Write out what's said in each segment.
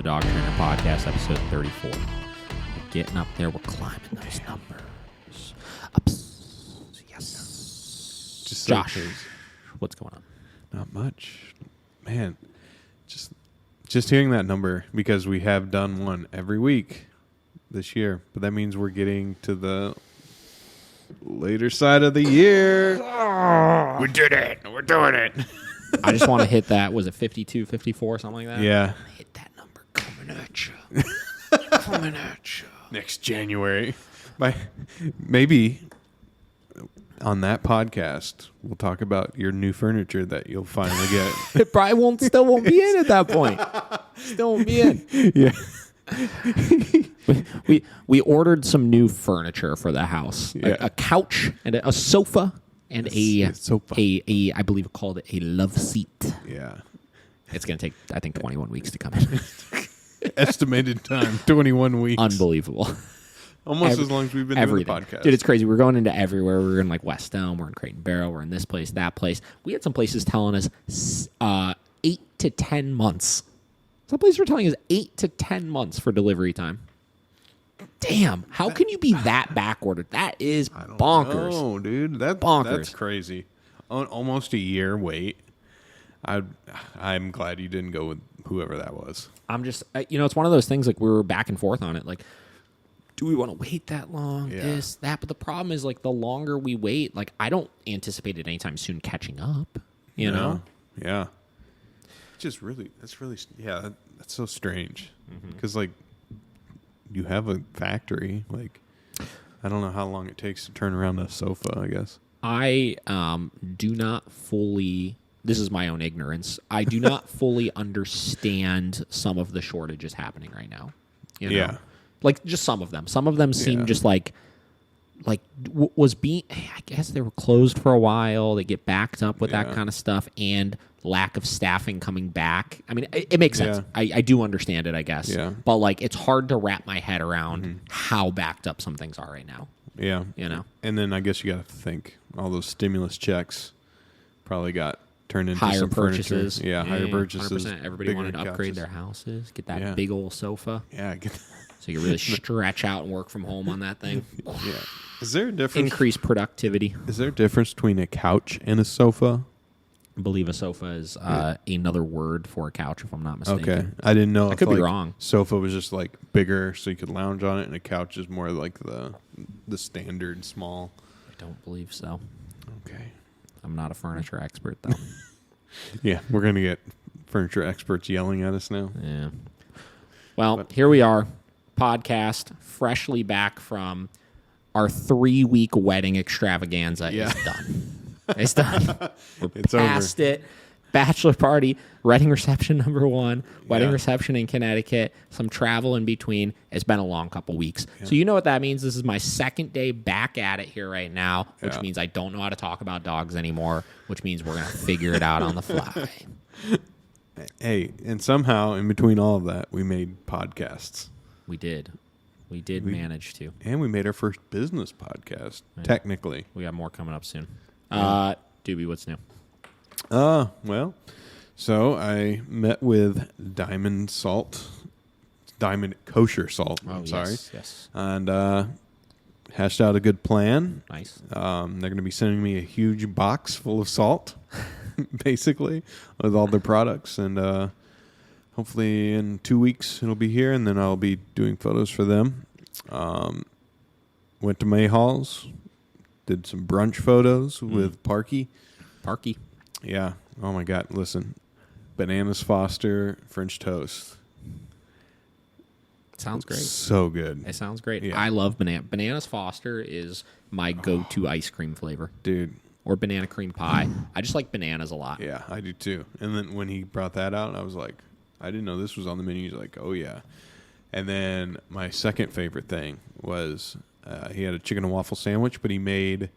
Dog Trainer Podcast, episode 34. We're getting up there. We're climbing those numbers. Yes. Just Josh, what's going on? Not much. Man, just hearing that number, because we have done one every week this year, but that means we're getting to the later side of the year. We did it. We're doing it. I just want to hit that. Was it 52, 54, something like that? Yeah. Hit that number coming at you. Coming at you. Next January. Maybe on that podcast, we'll talk about your new furniture that you'll finally get. It probably still won't be in at that point. Still won't be in. Yeah. We ordered some new furniture for the house. Yeah. A couch and a sofa and a I believe called a love seat. Yeah. It's going to take, I think, 21 weeks to come in. Estimated time, 21 weeks. Unbelievable. Almost as long as we've been doing the podcast. Dude, it's crazy. We're going into everywhere. We're in like West Elm. We're in Crate and Barrel. We're in this place, that place. We had some places telling us 8 to 10 months. Some places were telling us 8 to 10 months for delivery time. Damn. How can you be that backordered? That is bonkers. Oh, dude. Bonkers. That's crazy. Almost a year wait. I'm glad you didn't go with whoever that was. I'm just, it's one of those things like we were back and forth on it. Like, do we want to wait that long? Yeah. This, that. But the problem is, like, the longer we wait, like, I don't anticipate it anytime soon catching up, you know? Yeah. That's so strange. Because, like, you have a factory. Like, I don't know how long it takes to turn around a sofa, I guess. I do not fully, this is my own ignorance, I do not fully understand some of the shortages happening right now. You know? Yeah. Like, just some of them. Some of them seem just I guess they were closed for a while. They get backed up with that kind of stuff and lack of staffing coming back. I mean, it makes sense. I do understand it, I guess. Yeah. But, like, it's hard to wrap my head around how backed up some things are right now. Yeah. You know? And then I guess you got to think all those stimulus checks probably got turned into Higher some purchases. furniture. Yeah, higher purchases. 100%. Everybody wanted to upgrade their houses, get that big old sofa. Yeah, So you can really stretch out and work from home on that thing. Yeah. Is there a difference? Increase productivity. Is there a difference between a couch and a sofa? I believe a sofa is another word for a couch, if I'm not mistaken. Okay. I didn't know. I could be wrong. Sofa was just like bigger so you could lounge on it, and a couch is more like the standard small. I don't believe so. Okay. I'm not a furniture expert, though. Yeah, we're going to get furniture experts yelling at us now. Yeah. Well, here we are. Podcast, freshly back from our 3-week wedding extravaganza. Is done. It's done. We're past it. Bachelor party, wedding reception number 1, wedding reception in Connecticut, some travel in between. It's been a long couple weeks. Yeah. So you know what that means? This is my second day back at it here right now, which means I don't know how to talk about dogs anymore, which means we're going to figure it out on the fly. Hey, and somehow in between all of that, we made podcasts. We did manage to. And we made our first business podcast, technically. We got more coming up soon. Doobie, what's new? Well, so I met with Diamond Kosher Salt. Yes. And hashed out a good plan. Nice. They're going to be sending me a huge box full of salt, basically, with all their products. And hopefully in 2 weeks it'll be here, and then I'll be doing photos for them. Went to Mayhall's, did some brunch photos with Parky. Yeah. Oh, my God. Listen. Bananas Foster French toast. Sounds great. So good. It sounds great. Yeah. I love Bananas Foster is my go-to ice cream flavor. Dude. Or banana cream pie. I just like bananas a lot. Yeah, I do too. And then when he brought that out, I was like, I didn't know this was on the menu. He's like, oh, yeah. And then my second favorite thing was he had a chicken and waffle sandwich, but he made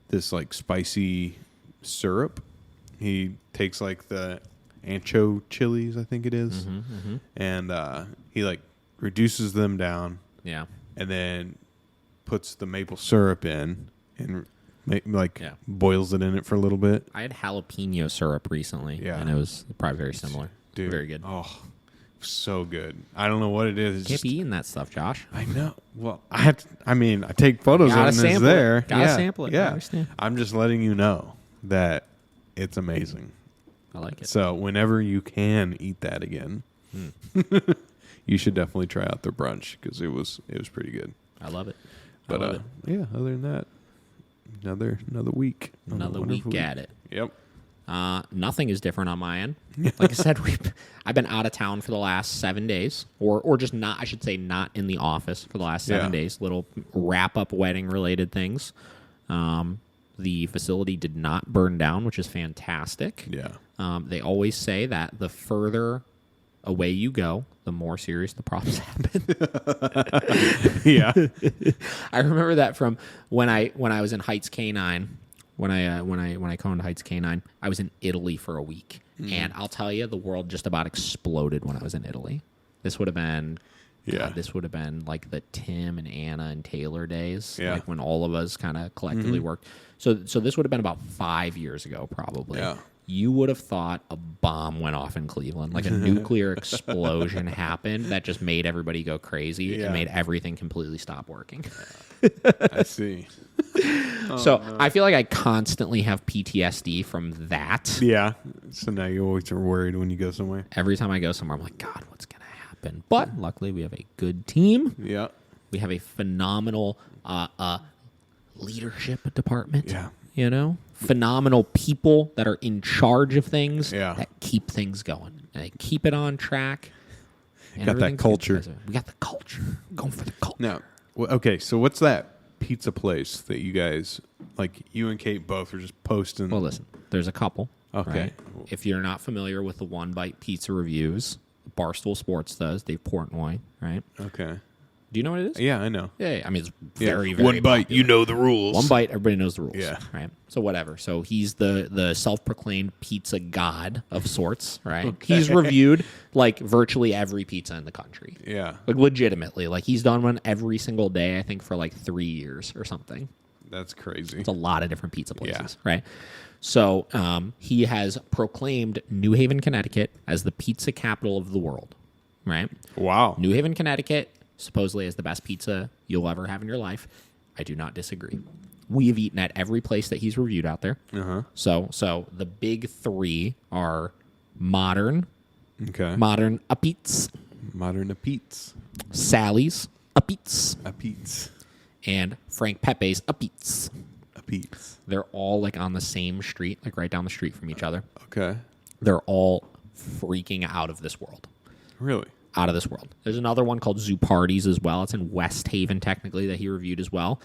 this like spicy syrup. He takes like the ancho chilies, I think it is, and he like reduces them down. Yeah. And then puts the maple syrup in and boils it in it for a little bit. I had jalapeno syrup recently, and it was probably very similar. Dude, very good. Oh, so good. I don't know what it is. It's Can't be eating that stuff, Josh. I know. Well, I take photos of it and it's there. Gotta sample it. Yeah. I understand. I'm just letting you know that it's amazing. I like it. So whenever you can eat that again, you should definitely try out their brunch because it was pretty good. I love it. But yeah, other than that, another week. Another week at it. Yep. Nothing is different on my end. Like I said, I've been out of town for the last 7 days, or just not. I should say not in the office for the last 7 days. Little wrap up wedding related things. The facility did not burn down, which is fantastic. Yeah. They always say that the further away you go, the more serious the problems happen. Yeah. I remember that from when I was in Heights Canine. When I coined Heights Canine, I was in Italy for a week, and I'll tell you, the world just about exploded when I was in Italy. This would have been, this would have been like the Tim and Anna and Taylor days, like when all of us kind of collectively worked. So this would have been about 5 years ago, probably. Yeah. You would have thought a bomb went off in Cleveland, like a nuclear explosion happened that just made everybody go crazy and made everything completely stop working. I see. I feel like I constantly have PTSD from that. Yeah. So now you always are worried when you go somewhere. Every time I go somewhere, I'm like, God, what's going to happen? But luckily, we have a good team. Yeah. We have a phenomenal leadership department. Yeah. You know, phenomenal people that are in charge of things that keep things going. And they keep it on track. Got that culture. We got the culture. We're going for the culture. Now, okay, so what's that pizza place that you guys, like you and Kate both are just posting? Well, listen, there's a couple. Okay. Right? If you're not familiar with the One Bite Pizza reviews, Barstool Sports does, Dave Portnoy, right? Okay. Do you know what it is? Yeah, I know. Yeah, I mean, it's very, very One bite, popular. you know the rules. One bite, everybody knows the rules. Yeah. Right? So whatever. So he's the self-proclaimed pizza god of sorts, right? Okay. He's reviewed, like, virtually every pizza in the country. Yeah. Like, legitimately. Like, he's done one every single day, I think, for, like, 3 years or something. That's crazy. It's a lot of different pizza places, right? So he has proclaimed New Haven, Connecticut as the pizza capital of the world, right? Wow. New Haven, Connecticut supposedly is the best pizza you'll ever have in your life. I do not disagree. We have eaten at every place that he's reviewed out there. Uh-huh. So the big three are Modern Apizza, Sally's Apizza, and Frank Pepe's Apizza. They're all like on the same street, like right down the street from each other. Okay. They're all freaking out of this world. Really? Out of this world. There's another one called Zoo Parties as well. It's in West Haven, technically, that he reviewed as well.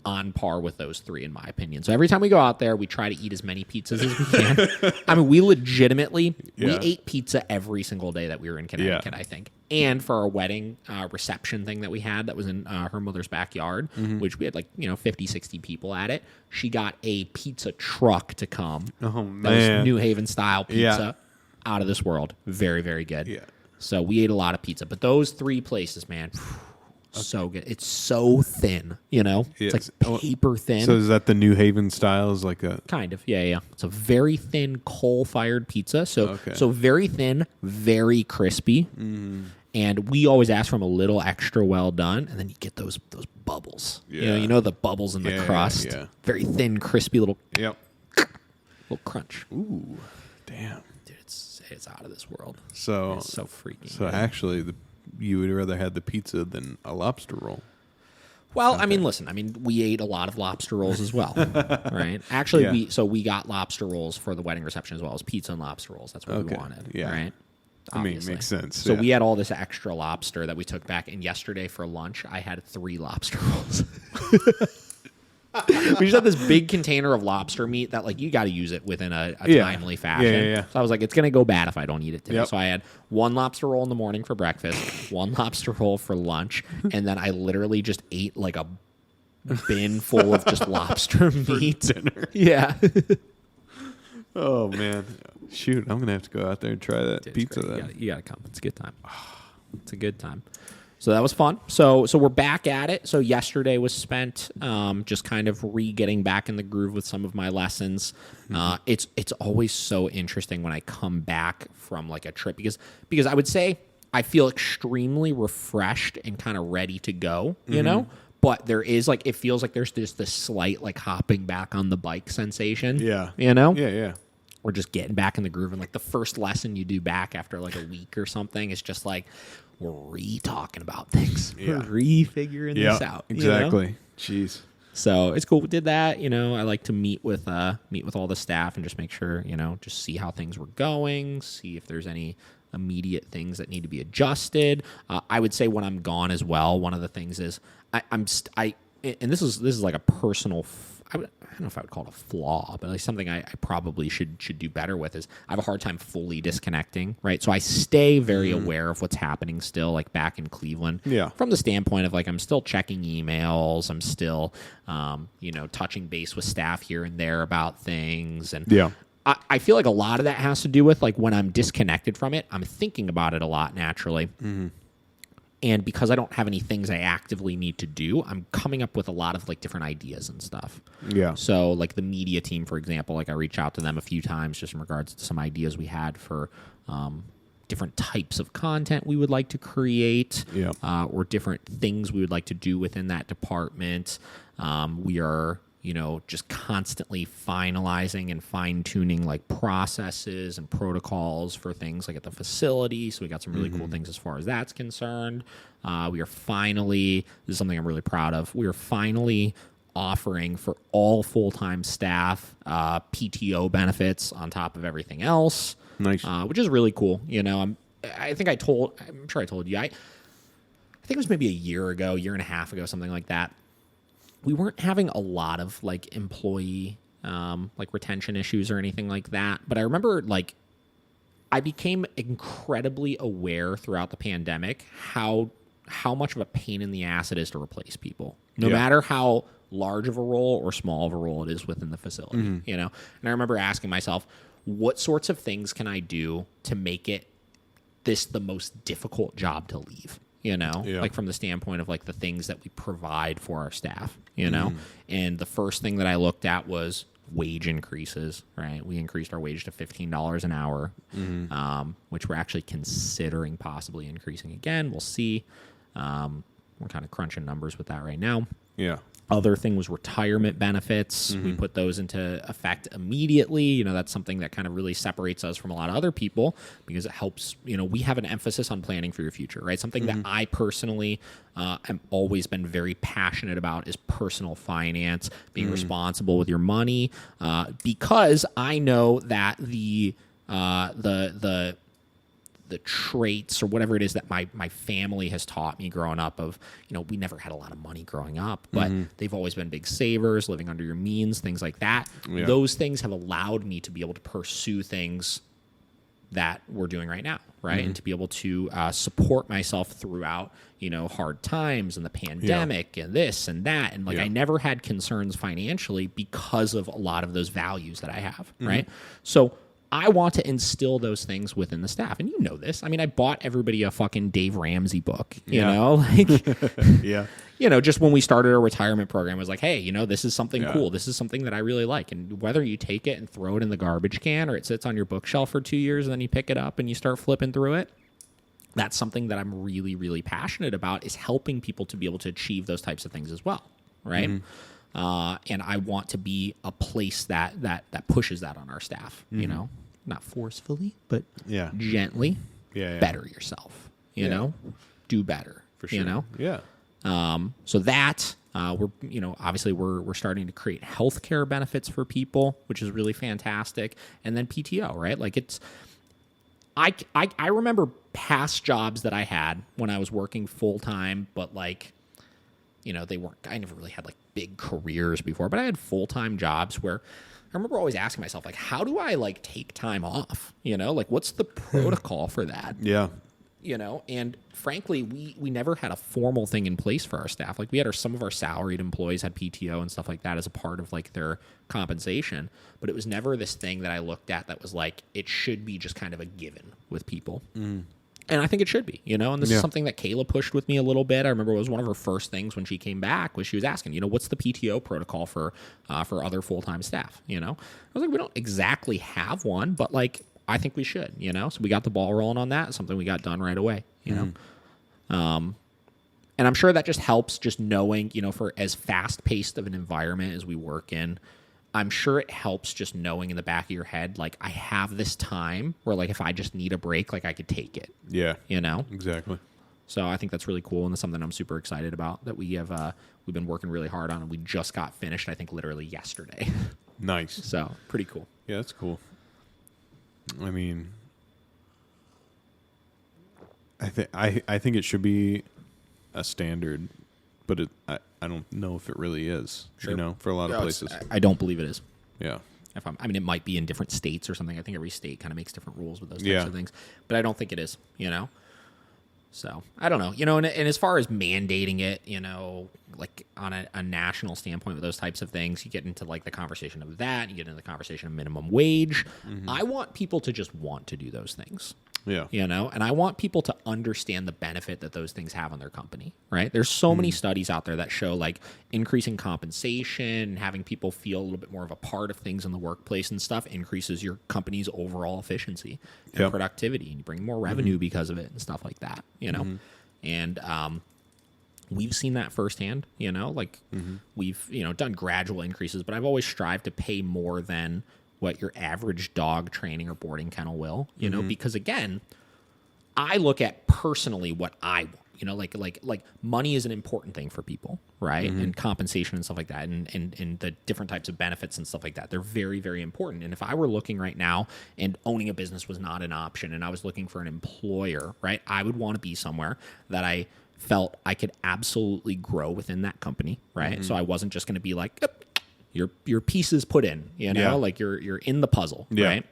On par with those three, in my opinion. So every time we go out there, we try to eat as many pizzas as we can. I mean, we legitimately, we ate pizza every single day that we were in Connecticut, I think. And for our wedding reception thing that we had that was in her mother's backyard, which we had 50, 60 people at it, she got a pizza truck to come. Oh, man. That was New Haven style pizza. Out of this world. Very, very good. Yeah. So we ate a lot of pizza. But those three places, man, so good. It's so thin, It's like paper thin. So is that the New Haven style? Is like a kind of, yeah. It's a very thin coal-fired pizza. So very thin, very crispy. And we always ask for them a little extra well done, and then you get those bubbles. Yeah. You know the bubbles in the crust. Yeah. Very thin, crispy little little crunch. Ooh, damn. Dude, it's out of this world. So it's so freaking So good. actually, you would rather have the pizza than a lobster roll. Well, I mean, listen. I mean, we ate a lot of lobster rolls as well, right? Actually, we got lobster rolls for the wedding reception as well as pizza and lobster rolls. That's what we wanted, right? Obviously. I mean, makes sense. So we had all this extra lobster that we took back, and yesterday for lunch, I had 3 lobster rolls. We just had this big container of lobster meat that, you got to use it within a timely fashion. Yeah. So I was like, it's going to go bad if I don't eat it today. So I had 1 lobster roll in the morning for breakfast, 1 lobster roll for lunch, and then I literally just ate like a bin full of just lobster meat. Dinner. Yeah. Oh, man. Shoot, I'm going to have to go out there and try that pizza then. You got to come. It's a good time. It's a good time. So that was fun. So we're back at it. So yesterday was spent just kind of getting back in the groove with some of my lessons. It's always so interesting when I come back from a trip because I would say I feel extremely refreshed and kind of ready to go, you know? But there is like, it feels like there's just this slight like hopping back on the bike sensation. Yeah. You know? Yeah. Or just getting back in the groove. And like the first lesson you do back after like a week or something, it's just like, we're re-talking about things. Yeah. We're re-figuring this out. Exactly. You know? Jeez. So it's cool. We did that. You know, I like to meet with all the staff and just make sure, you know, just see how things were going, see if there's any immediate things that need to be adjusted. I would say when I'm gone as well, one of the things is and this is like a personal. I don't know if I would call it a flaw, but like something I probably should do better with is I have a hard time fully disconnecting, right? So I stay very aware of what's happening still, like back in Cleveland. Yeah. From the standpoint of like I'm still checking emails, I'm still, you know, touching base with staff here and there about things, and Yeah. I feel like a lot of that has to do with like when I'm disconnected from it, I'm thinking about it a lot naturally. And because I don't have any things I actively need to do, I'm coming up with a lot of like different ideas and stuff. Yeah. So like the media team, for example, like I reach out to them a few times just in regards to some ideas we had for different types of content we would like to create, or different things we would like to do within that department. We are, you know, just constantly finalizing and fine-tuning like processes and protocols for things like at the facility. So we got some really cool things as far as that's concerned. We are finally, this is something I'm really proud of, we are finally offering for all full-time staff PTO benefits on top of everything else. Nice. Which is really cool. You know, I'm sure I told you, I think it was maybe a year and a half ago, something like that. We weren't having a lot of like employee like retention issues or anything like that. But I remember like I became incredibly aware throughout the pandemic how much of a pain in the ass it is to replace people, no matter how large of a role or small of a role it is within the facility, you know? And I remember asking myself, what sorts of things can I do to make it the most difficult job to leave? You know, like from the standpoint of like the things that we provide for our staff, you know, and the first thing that I looked at was wage increases, right? We increased our wage to $15 an hour, which we're actually considering possibly increasing again. We'll see. We're kind of crunching numbers with that right now. Yeah. Other thing was retirement benefits. We put those into effect immediately. You know, that's something that kind of really separates us from a lot of other people because it helps, you know, we have an emphasis on planning for your future, right? Something that I personally am always been very passionate about is personal finance, being responsible with your money, because I know that the traits or whatever it is that my family has taught me growing up of, you know, we never had a lot of money growing up, but they've always been big savers, living under your means, things like that. Yeah. Those things have allowed me to be able to pursue things that we're doing right now, right? And to be able to support myself throughout, you know, hard times and the pandemic and this and that. And like I never had concerns financially because of a lot of those values that I have, right? So I want to instill those things within the staff. And you know this. I mean, I bought everybody a fucking Dave Ramsey book, you know? Like, you know, just when we started our retirement program, I was like, hey, you know, this is something cool. This is something that I really like. And whether you take it and throw it in the garbage can or it sits on your bookshelf for 2 years and then you pick it up and you start flipping through it, that's something that I'm really, really passionate about, is helping people to be able to achieve those types of things as well, right? And I want to be a place that pushes that on our staff, you know, not forcefully, but gently. Better yourself, you know, do better, for sure. You know, so that we're, you know, obviously we're starting to create healthcare benefits for people, which is really fantastic, and then PTO, right? Like it's. I remember past jobs that I had when I was working full time, but like, you know, I never really had like big careers before, but I had full-time jobs where I remember always asking myself, like, how do I like take time off? You know, like what's the protocol for that? Yeah. You know, and frankly, we never had a formal thing in place for our staff. Like we had some of our salaried employees had PTO and stuff like that as a part of like their compensation, but it was never this thing that I looked at that was like, it should be just kind of a given with people. And I think it should be, you know, and this is something that Kayla pushed with me a little bit. I remember it was one of her first things when she came back was she was asking, you know, what's the PTO protocol for other full-time staff, you know? I was like, we don't exactly have one, but like, I think we should, you know? So we got the ball rolling on that, something we got done right away, you know? And I'm sure that just helps just knowing, you know, for as fast-paced of an environment as we work in, I'm sure it helps just knowing in the back of your head, like, I have this time where, like, if I just need a break, like, I could take it. Yeah. You know? Exactly. So I think that's really cool, and it's something I'm super excited about that we've been working really hard on, and we just got finished, I think, literally yesterday. Nice. So pretty cool. Yeah, that's cool. I mean, I think it should be a standard, but I don't know if it really is. Sure. You know, for a lot of places. I don't believe it is. Yeah. I mean, it might be in different states or something. I think every state kind of makes different rules with those types of things, but I don't think it is. You know. So I don't know, you know, and as far as mandating it, you know, like on a national standpoint with those types of things, you get into like the conversation of that, you get into the conversation of minimum wage. I want people to just want to do those things. Yeah. You know, and I want people to understand the benefit that those things have on their company, right? There's so many studies out there that show like increasing compensation, having people feel a little bit more of a part of things in the workplace and stuff increases your company's overall efficiency and productivity, and you bring more revenue because of it and stuff like that, you know? And we've seen that firsthand, you know, like we've, you know, done gradual increases, but I've always strived to pay more than what your average dog training or boarding kennel will, you know, because again, I look at personally what I want, you know, like money is an important thing for people, right? And compensation and stuff like that, and the different types of benefits and stuff like that. They're very, very important. And if I were looking right now and owning a business was not an option and I was looking for an employer, right, I would want to be somewhere that I felt I could absolutely grow within that company, right? So I wasn't just going to be like, your pieces put in, you know, like you're in the puzzle, right?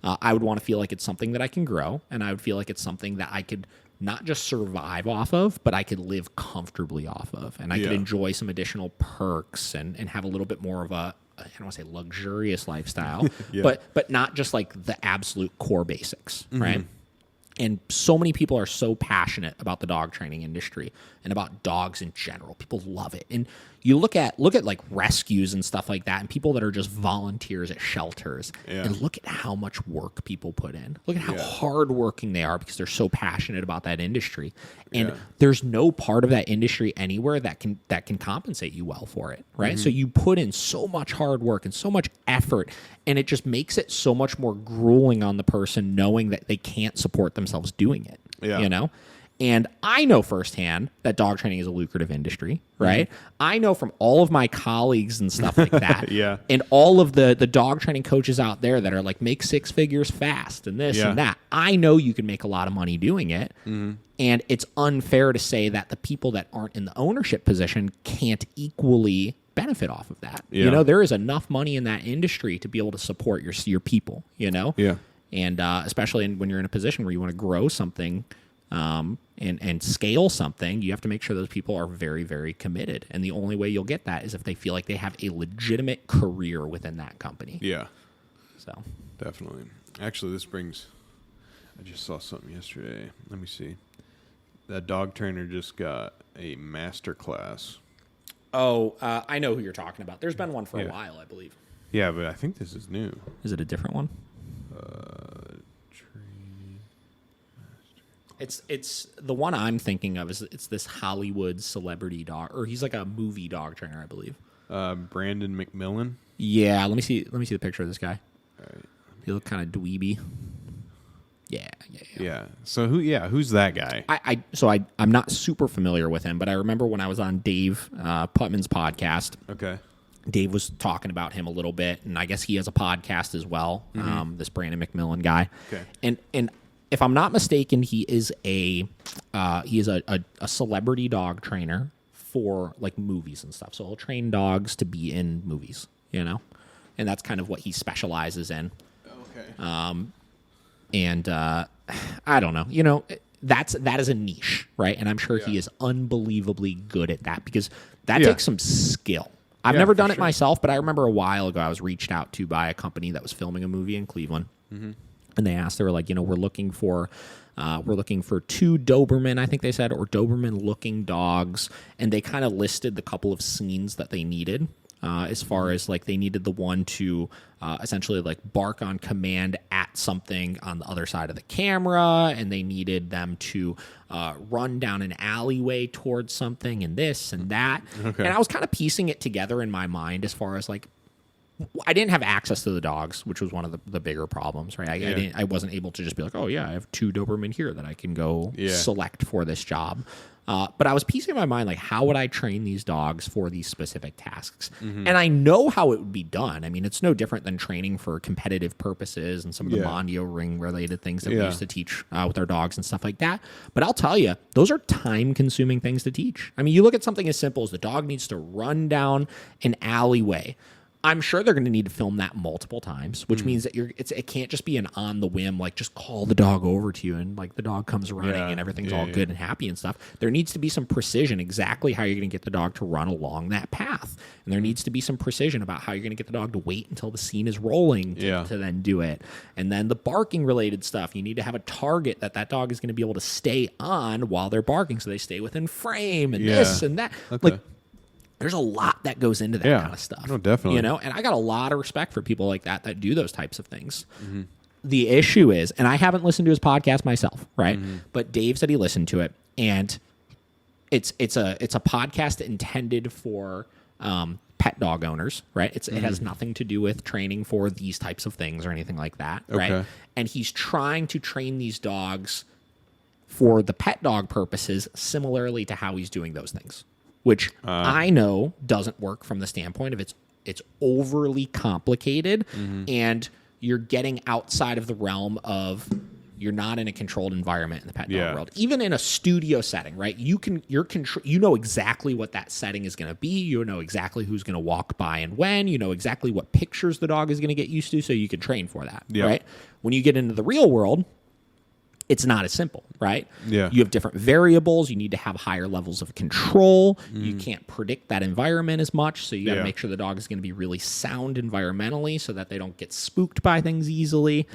I would want to feel like it's something that I can grow, and I would feel like it's something that I could not just survive off of, but I could live comfortably off of, and I could enjoy some additional perks and have a little bit more of a, I don't want to say luxurious lifestyle, but not just like the absolute core basics, right? And so many people are so passionate about the dog training industry and about dogs in general. People love it. And you look at like rescues and stuff like that, and people that are just volunteers at shelters, and look at how much work people put in. Look at how hardworking they are because they're so passionate about that industry. And there's no part of that industry anywhere that can compensate you well for it, right? So you put in so much hard work and so much effort, and it just makes it so much more grueling on the person knowing that they can't support themselves doing it, you know? And I know firsthand that dog training is a lucrative industry, right? I know from all of my colleagues and stuff like that, and all of the dog training coaches out there that are like, make six figures fast and this and that. I know you can make a lot of money doing it. And it's unfair to say that the people that aren't in the ownership position can't equally benefit off of that. You know, there is enough money in that industry to be able to support your people, you know? And especially when you're in a position where you want to grow something, and scale something, you have to make sure those people are very, very committed. And the only way you'll get that is if they feel like they have a legitimate career within that company. Yeah. So definitely. Actually, I just saw something yesterday. Let me see. That dog trainer just got a master class. Oh, I know who you're talking about. There's been one for a while, I believe. Yeah, but I think this is new. Is it a different one? It's the one I'm thinking of. It's this Hollywood celebrity dog, or he's like a movie dog trainer, I believe. Brandon McMillan. Yeah, let me see the picture of this guy. All right. He look kind of dweeby. Yeah. So who's that guy? I'm not super familiar with him, but I remember when I was on Dave Putman's podcast. Okay. Dave was talking about him a little bit, and I guess he has a podcast as well. This Brandon McMillan guy. Okay. And if I'm not mistaken, he is a celebrity dog trainer for like movies and stuff. So he'll train dogs to be in movies, you know, and that's kind of what he specializes in. Okay. And I don't know, you know, that is a niche, right? And I'm sure he is unbelievably good at that because that takes some skill. I've never done it myself, but I remember a while ago I was reached out to by a company that was filming a movie in Cleveland. And they were like, you know, we're looking for 2 Doberman, I think they said, or Doberman-looking dogs. And they kind of listed the couple of scenes that they needed as far as, like, they needed the one to essentially, like, bark on command at at something on the other side of the camera, and they needed them to run down an alleyway towards something and this and that. Okay. And I was kind of piecing it together in my mind as far as like, I didn't have access to the dogs, which was one of the bigger problems, right? I wasn't able to just be like, oh yeah, I have 2 Doberman here that I can go select for this job. But I was piecing in my mind, like, how would I train these dogs for these specific tasks? Mm-hmm. And I know how it would be done. I mean, it's no different than training for competitive purposes and some of the Mondio ring related things that we used to teach with our dogs and stuff like that. But I'll tell you, those are time consuming things to teach. I mean, you look at something as simple as the dog needs to run down an alleyway. I'm sure they're going to need to film that multiple times, which means that it can't just be an on the whim, like just call the dog over to you and like the dog comes running and everything's all good and happy and stuff. There needs to be some precision exactly how you're going to get the dog to run along that path. And there needs to be some precision about how you're going to get the dog to wait until the scene is rolling to then do it. And then the barking related stuff, you need to have a target that dog is going to be able to stay on while they're barking so they stay within frame and this and that. Okay. Like, there's a lot that goes into that kind of stuff. No, definitely. You know, and I got a lot of respect for people like that do those types of things. Mm-hmm. The issue is, and I haven't listened to his podcast myself, right? Mm-hmm. But Dave said he listened to it, and it's a podcast intended for pet dog owners, right? It has nothing to do with training for these types of things or anything like that, right? And he's trying to train these dogs for the pet dog purposes, similarly to how he's doing those things. Which I know doesn't work from the standpoint of it's overly complicated, and you're getting outside of the realm of you're not in a controlled environment in the pet dog world. Even in a studio setting, right? You know exactly what that setting is going to be. You know exactly who's going to walk by and when. You know exactly what pictures the dog is going to get used to, so you can train for that, right? When you get into the real world, it's not as simple, right? Yeah. You have different variables. You need to have higher levels of control. You can't predict that environment as much, so you got to make sure the dog is going to be really sound environmentally so that they don't get spooked by things easily.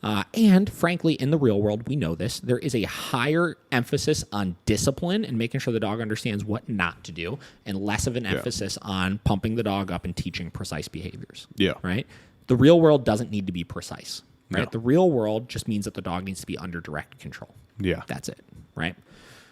And frankly, in the real world, we know this. There is a higher emphasis on discipline and making sure the dog understands what not to do, and less of an emphasis on pumping the dog up and teaching precise behaviors. Yeah. Right? The real world doesn't need to be precise. Right. No. The real world just means that the dog needs to be under direct control. Yeah. That's it. Right.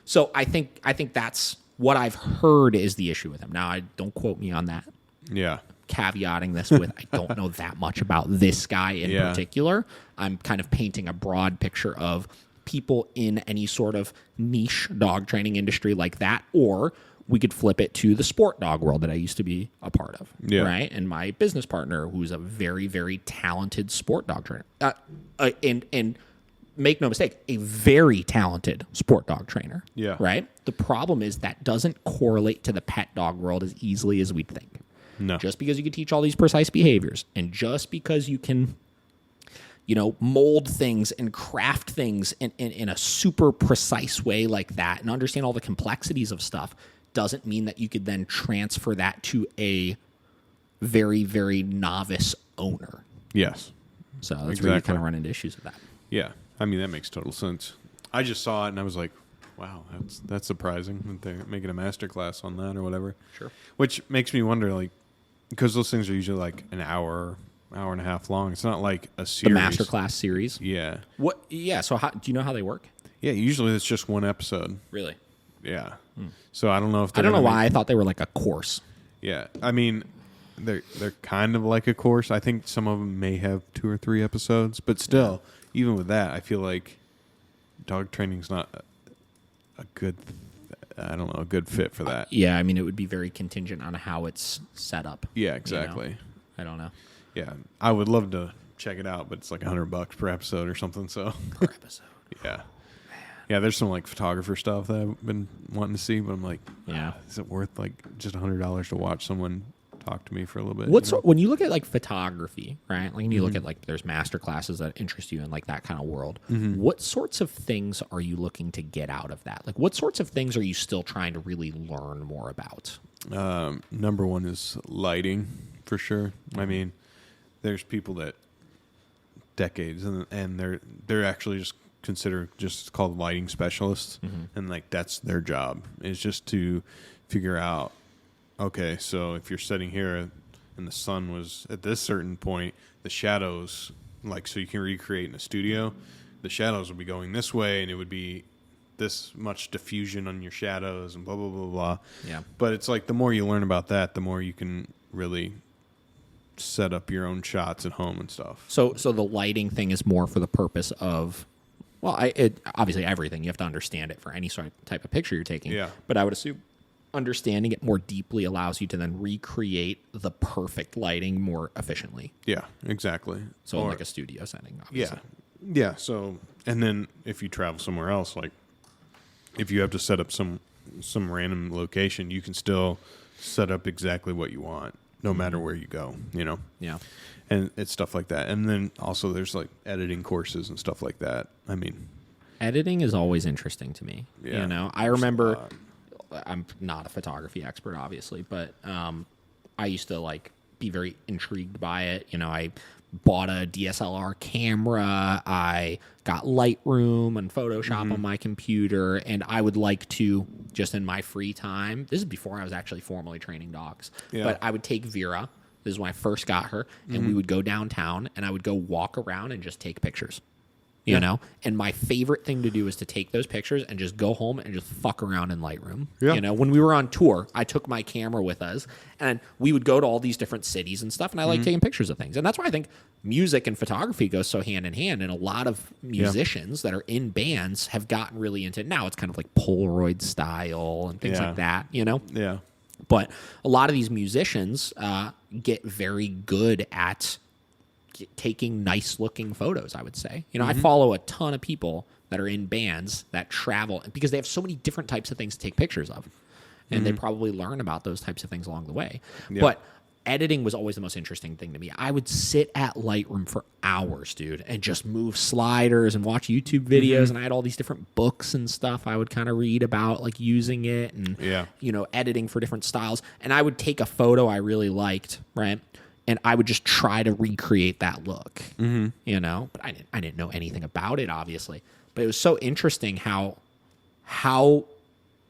So I think that's what I've heard is the issue with him. Now, don't quote me on that. Yeah. Caveating this with I don't know that much about this guy in particular. I'm kind of painting a broad picture of people in any sort of niche dog training industry like that, or we could flip it to the sport dog world that I used to be a part of, right? And my business partner, who's a very, very talented sport dog trainer, and make no mistake, a very talented sport dog trainer, right? The problem is that doesn't correlate to the pet dog world as easily as we'd think. No. Just because you can teach all these precise behaviors, and just because you can, mold things and craft things in a super precise way like that and understand all the complexities of stuff, doesn't mean that you could then transfer that to a very, very novice owner. Yes. So that's where you kind of run into issues with that. Yeah. I mean, that makes total sense. I just saw it and I was like, wow, that's surprising that they're making a masterclass on that or whatever. Sure. Which makes me wonder, like, because those things are usually like an hour and a half long. It's not like a series. The masterclass series? Yeah. What? Yeah. So do you know how they work? Yeah. Usually it's just one episode. Really? Yeah. So I don't know if I don't know why I thought they were like a course. Yeah. I mean, they're kind of like a course. I think some of them may have 2 or 3 episodes, but still, even with that, I feel like dog training's not a good fit for that. Yeah, I mean, it would be very contingent on how it's set up. Yeah, exactly. I don't know. Yeah, I would love to check it out, but it's like $100 per episode or something. So per episode. Yeah. Yeah, there's some like photographer stuff that I've been wanting to see, but I'm like, is it worth like just $100 to watch someone talk to me for a little bit? When you look at like photography, right? Like when you look at like there's master classes that interest you in like that kind of world. What sorts of things are you looking to get out of that? Like what sorts of things are you still trying to really learn more about? Number one is lighting for sure. I mean, there's people that decades and they're actually just considered just called lighting specialists, and like that's their job is just to figure out, okay, so if you're sitting here and the sun was at this certain point, the shadows like, so you can recreate in a studio, the shadows will be going this way, and it would be this much diffusion on your shadows and blah, blah, blah, blah. Yeah. But it's like the more you learn about that, the more you can really set up your own shots at home and stuff. So the lighting thing is more for the purpose of, well, obviously everything. You have to understand it for any sort of type of picture you're taking. Yeah. But I would assume understanding it more deeply allows you to then recreate the perfect lighting more efficiently. Yeah, exactly. So in like a studio setting, obviously. Yeah. So, and then if you travel somewhere else, like if you have to set up some random location, you can still set up exactly what you want, no matter where you go, you know? Yeah. And it's stuff like that. And then also there's like editing courses and stuff like that. I mean, editing is always interesting to me. Yeah, you know, I remember, I'm not a photography expert, obviously, but I used to like be very intrigued by it. You know, I bought a DSLR camera. I got Lightroom and Photoshop on my computer, and I would like to, just in my free time, this is before I was actually formally training dogs, but I would take Vera. This is when I first got her, and we would go downtown, and I would go walk around and just take pictures. You know? And my favorite thing to do is to take those pictures and just go home and just fuck around in Lightroom. Yeah. You know, when we were on tour, I took my camera with us, and we would go to all these different cities and stuff, and I like taking pictures of things. And that's why I think music and photography goes so hand in hand, and a lot of musicians that are in bands have gotten really into it. Now it's kind of like Polaroid style and things like that, you know? Yeah. But a lot of these musicians get very good at taking nice looking photos, I would say. You know, I follow a ton of people that are in bands that travel because they have so many different types of things to take pictures of. And they probably learn about those types of things along the way. Yeah. But editing was always the most interesting thing to me. I would sit at Lightroom for hours, dude, and just move sliders and watch YouTube videos. And I had all these different books and stuff I would kind of read about, like using it and, you know, editing for different styles. And I would take a photo I really liked, right? And I would just try to recreate that look, you know? But I didn't know anything about it, obviously. But it was so interesting how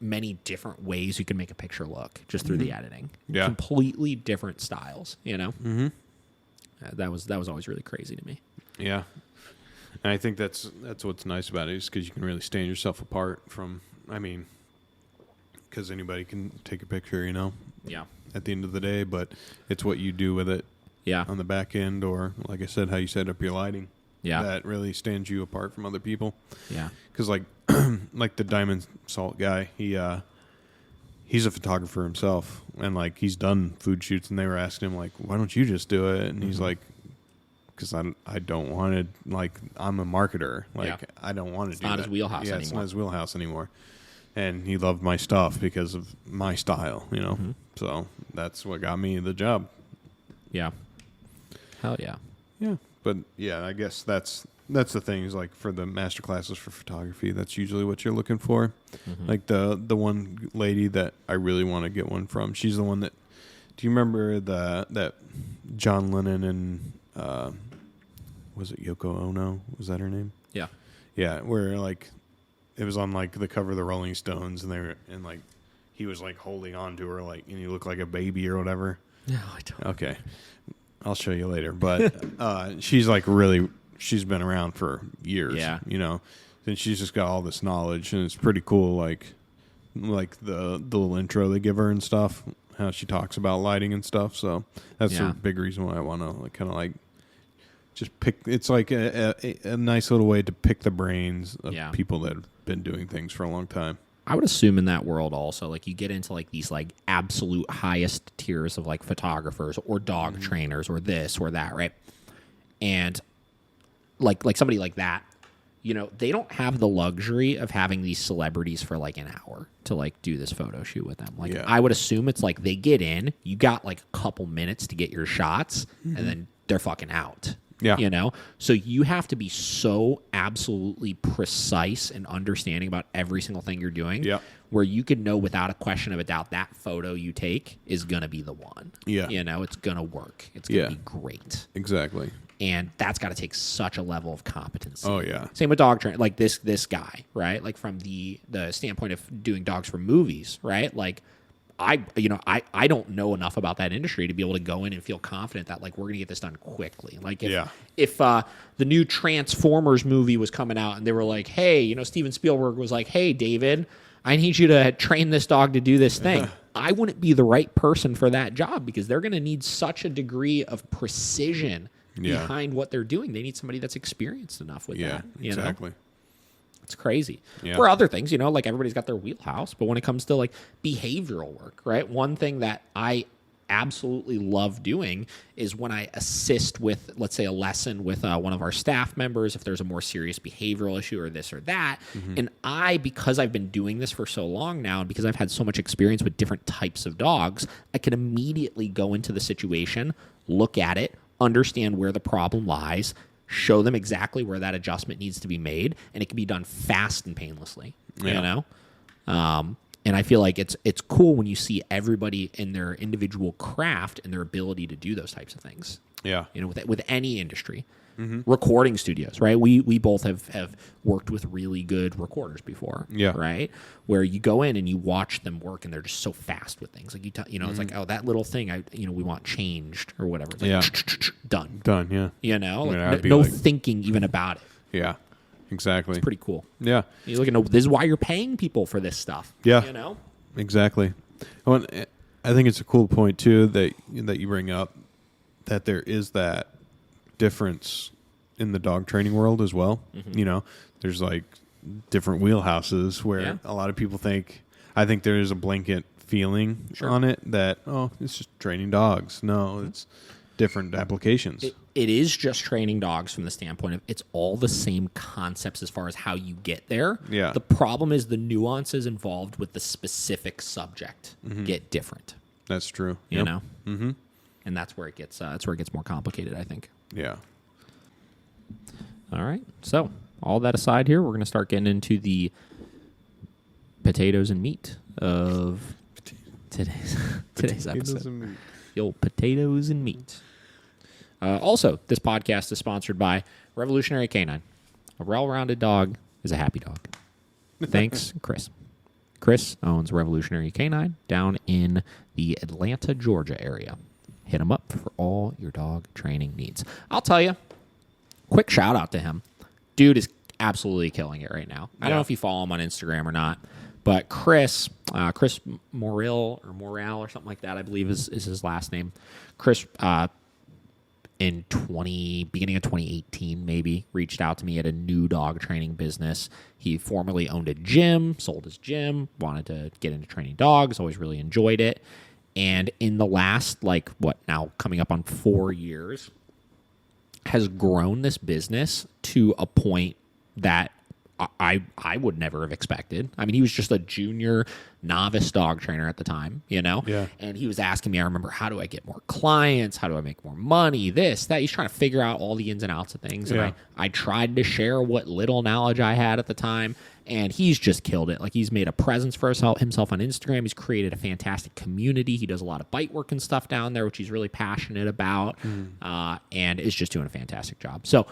many different ways you can make a picture look just through the editing. Yeah. Completely different styles, you know? That was always really crazy to me. Yeah. And I think that's what's nice about it is because you can really stand yourself apart from, I mean, because anybody can take a picture, you know? Yeah. At the end of the day, but it's what you do with it on the back end, or like I said, how you set up your lighting that really stands you apart from other people. Yeah. Because like like the Diamond Salt guy, he's a photographer himself, and like he's done food shoots, and they were asking him like, why don't you just do it? And he's like, because I don't want to, like, I'm a marketer, like I don't want to do that. Not his wheelhouse anymore. It's not his wheelhouse anymore. And he loved my stuff because of my style, you know. So that's what got me the job. Yeah. Hell yeah. Yeah. But yeah, I guess that's the thing is like for the master classes for photography, that's usually what you're looking for. Like the one lady that I really want to get one from, she's the one that, do you remember that John Lennon and was it Yoko Ono? Was that her name? Yeah. Yeah, where like it was on like the cover of the Rolling Stones, and like he was like holding on to her, like, and he looked like a baby or whatever. No, I don't. Okay, I'll show you later. But she's like she's been around for years. Yeah, you know, and she's just got all this knowledge, and it's pretty cool. Like the little intro they give her and stuff, how she talks about lighting and stuff. So that's a big reason why I want to like kind of like just pick. It's like a nice little way to pick the brains of people that have been doing things for a long time. I would assume in that world also, like, you get into like these like absolute highest tiers of like photographers or dog trainers or this or that, right? And like somebody like that, you know, they don't have the luxury of having these celebrities for like an hour to like do this photo shoot with them. Like, I would assume it's like they get in, you got like a couple minutes to get your shots, and then they're fucking out. Yeah. You know? So you have to be so absolutely precise and understanding about every single thing you're doing. Yeah. Where you could know without a question of a doubt that photo you take is going to be the one. Yeah. You know, it's going to work. It's going to be great. Exactly. And that's got to take such a level of competency. Oh, yeah. Same with dog training. Like this guy, right? Like from the standpoint of doing dogs for movies, right? Like I don't know enough about that industry to be able to go in and feel confident that like we're going to get this done quickly. Like if the new Transformers movie was coming out and they were like, hey, Steven Spielberg was like, hey, David, I need you to train this dog to do this thing. I wouldn't be the right person for that job because they're going to need such a degree of precision behind what they're doing. They need somebody that's experienced enough with that. Exactly. It's crazy. For other things, like everybody's got their wheelhouse, but when it comes to like behavioral work, right? One thing that I absolutely love doing is when I assist with, let's say, a lesson with one of our staff members, if there's a more serious behavioral issue or this or that. And because I've been doing this for so long now, and because I've had so much experience with different types of dogs, I can immediately go into the situation, look at it, understand where the problem lies, show them exactly where that adjustment needs to be made, and it can be done fast and painlessly. And I feel like it's cool when you see everybody in their individual craft and their ability to do those types of things. With any industry. Recording studios, right? We both have worked with really good recorders before, right? Where you go in and you watch them work, and they're just so fast with things. Like it's like, oh, that little thing, we want changed or whatever. It's like, done, no thinking even about it. Yeah, exactly. It's pretty cool. Yeah, you look at this is why you're paying people for this stuff. Yeah, exactly. I think it's a cool point too that you bring up, that there is that difference in the dog training world as well. There's like different wheelhouses where a lot of people I think there is a blanket feeling on it that, oh, it's just training dogs. No, it's different applications. It is just training dogs from the standpoint of it's all the same concepts as far as how you get there. The problem is the nuances involved with the specific subject get different. That's true. You know? And that's where it gets more complicated, I think. Yeah. All right. So, all that aside here, we're going to start getting into the potatoes and meat of today's episode. The old potatoes and meat. Also, this podcast is sponsored by Revolutionary Canine. A well-rounded dog is a happy dog. Thanks, Chris. Chris owns Revolutionary Canine down in the Atlanta, Georgia area. Hit him up for all your dog training needs. I'll tell you, quick shout out to him. Dude is absolutely killing it right now. I don't know if you follow him on Instagram or not, but Chris Morrill or something like that, I believe is his last name. Chris, in beginning of 2018, maybe reached out to me at a new dog training business. He formerly owned a gym, sold his gym, wanted to get into training dogs, always really enjoyed it. And in the last, now coming up on 4 years, has grown this business to a point that I would never have expected. I mean, he was just a junior novice dog trainer at the time, And he was asking me, I remember, how do I get more clients? How do I make more money? This, that. He's trying to figure out all the ins and outs of things. And I tried to share what little knowledge I had at the time. And he's just killed it. Like, he's made a presence for himself on Instagram. He's created a fantastic community. He does a lot of bite work and stuff down there, which he's really passionate about, and is just doing a fantastic job. So,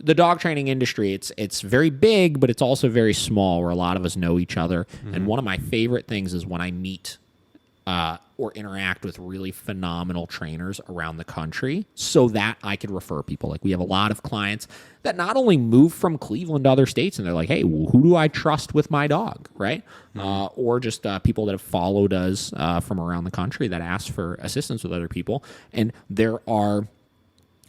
the dog training industry, it's very big, but it's also very small, where a lot of us know each other. And one of my favorite things is when I meet or interact with really phenomenal trainers around the country so that I could refer people. Like, we have a lot of clients that not only move from Cleveland to other states, and they're like, hey, who do I trust with my dog, right? Or just people that have followed us from around the country that ask for assistance with other people. And there are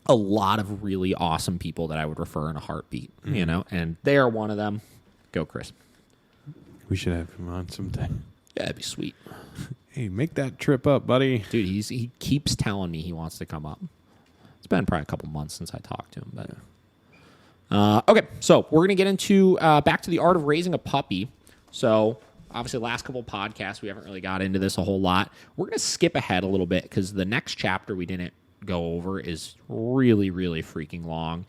a lot of really awesome people that I would refer in a heartbeat, and they are one of them. Go, Chris. We should have him on sometime. Yeah, that'd be sweet. Hey, make that trip up, buddy. Dude, he keeps telling me he wants to come up. It's been probably a couple months since I talked to him. But okay, so we're going to get into back to the art of raising a puppy. So obviously, the last couple of podcasts, we haven't really got into this a whole lot. We're going to skip ahead a little bit because the next chapter we didn't go over is really, really freaking long.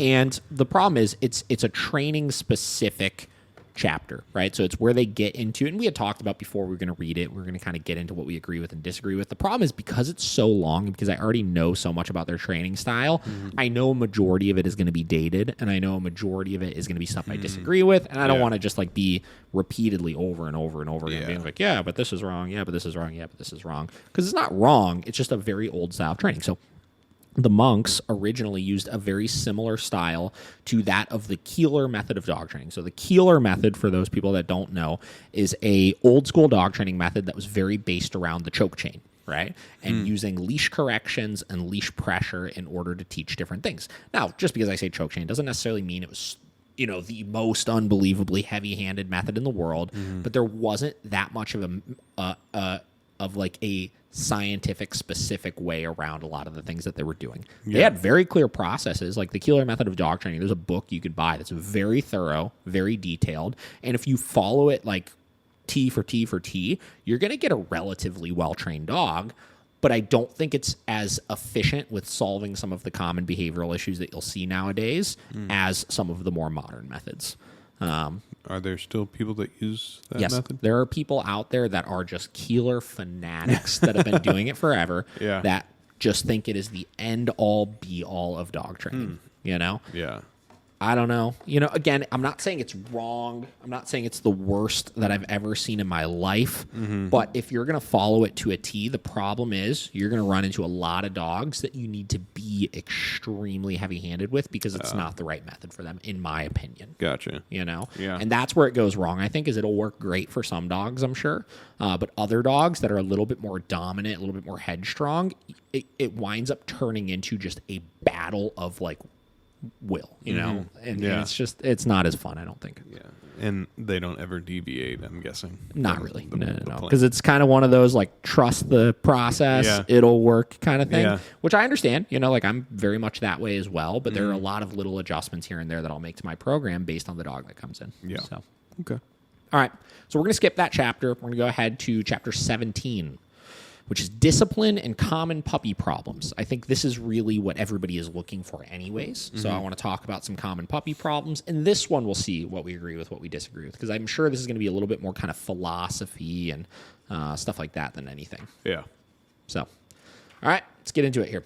And the problem is it's a training-specific chapter, right? So it's where they get into, and we had talked about before we were going to read it, we're going to kind of get into what we agree with and disagree with. The problem is because it's so long, because I already know so much about their training style, I know a majority of it is going to be dated, and I know a majority of it is going to be stuff I disagree with, and I don't want to just like be repeatedly over and over and over again being like, yeah, but this is wrong, yeah, but this is wrong, yeah, but this is wrong. Because it's not wrong, it's just a very old style of training. So the monks originally used a very similar style to that of the Keeler method of dog training. So the Keeler method, for those people that don't know, is a old school dog training method that was very based around the choke chain, right? And using leash corrections and leash pressure in order to teach different things. Now, just because I say choke chain doesn't necessarily mean it was, you know, the most unbelievably heavy-handed method in the world, but there wasn't that much of a scientific specific way around a lot of the things that they were doing. They had very clear processes, like the Keeler method of dog training. There's a book you could buy that's very thorough, very detailed, and if you follow it like T for T for T, you're going to get a relatively well-trained dog, but I don't think it's as efficient with solving some of the common behavioral issues that you'll see nowadays as some of the more modern methods. Are there still people that use that method? There are people out there that are just Keeler fanatics that have been doing it forever that just think it is the end-all, be-all of dog training, you know? Yeah. I don't know. You know, again, I'm not saying it's wrong. I'm not saying it's the worst that I've ever seen in my life. But if you're going to follow it to a T, the problem is you're going to run into a lot of dogs that you need to be extremely heavy-handed with because it's not the right method for them, in my opinion. Gotcha. You know? Yeah. And that's where it goes wrong, I think, is it'll work great for some dogs, I'm sure. But other dogs that are a little bit more dominant, a little bit more headstrong, it winds up turning into just a battle of, like, will, you know, and it's not as fun, I don't think. Yeah, and they don't ever deviate, I'm guessing. Not really, no, because it's kind of one of those like trust the process, it'll work kind of thing, which I understand. You know, like I'm very much that way as well, but there are a lot of little adjustments here and there that I'll make to my program based on the dog that comes in. Yeah. So Okay. All right, so we're gonna skip that chapter. We're gonna go ahead to chapter 17. Which is discipline and common puppy problems. I think this is really what everybody is looking for anyways. So I want to talk about some common puppy problems. And this one we'll see what we agree with, what we disagree with. Because I'm sure this is going to be a little bit more kind of philosophy and stuff like that than anything. Yeah. So, all right, let's get into it here.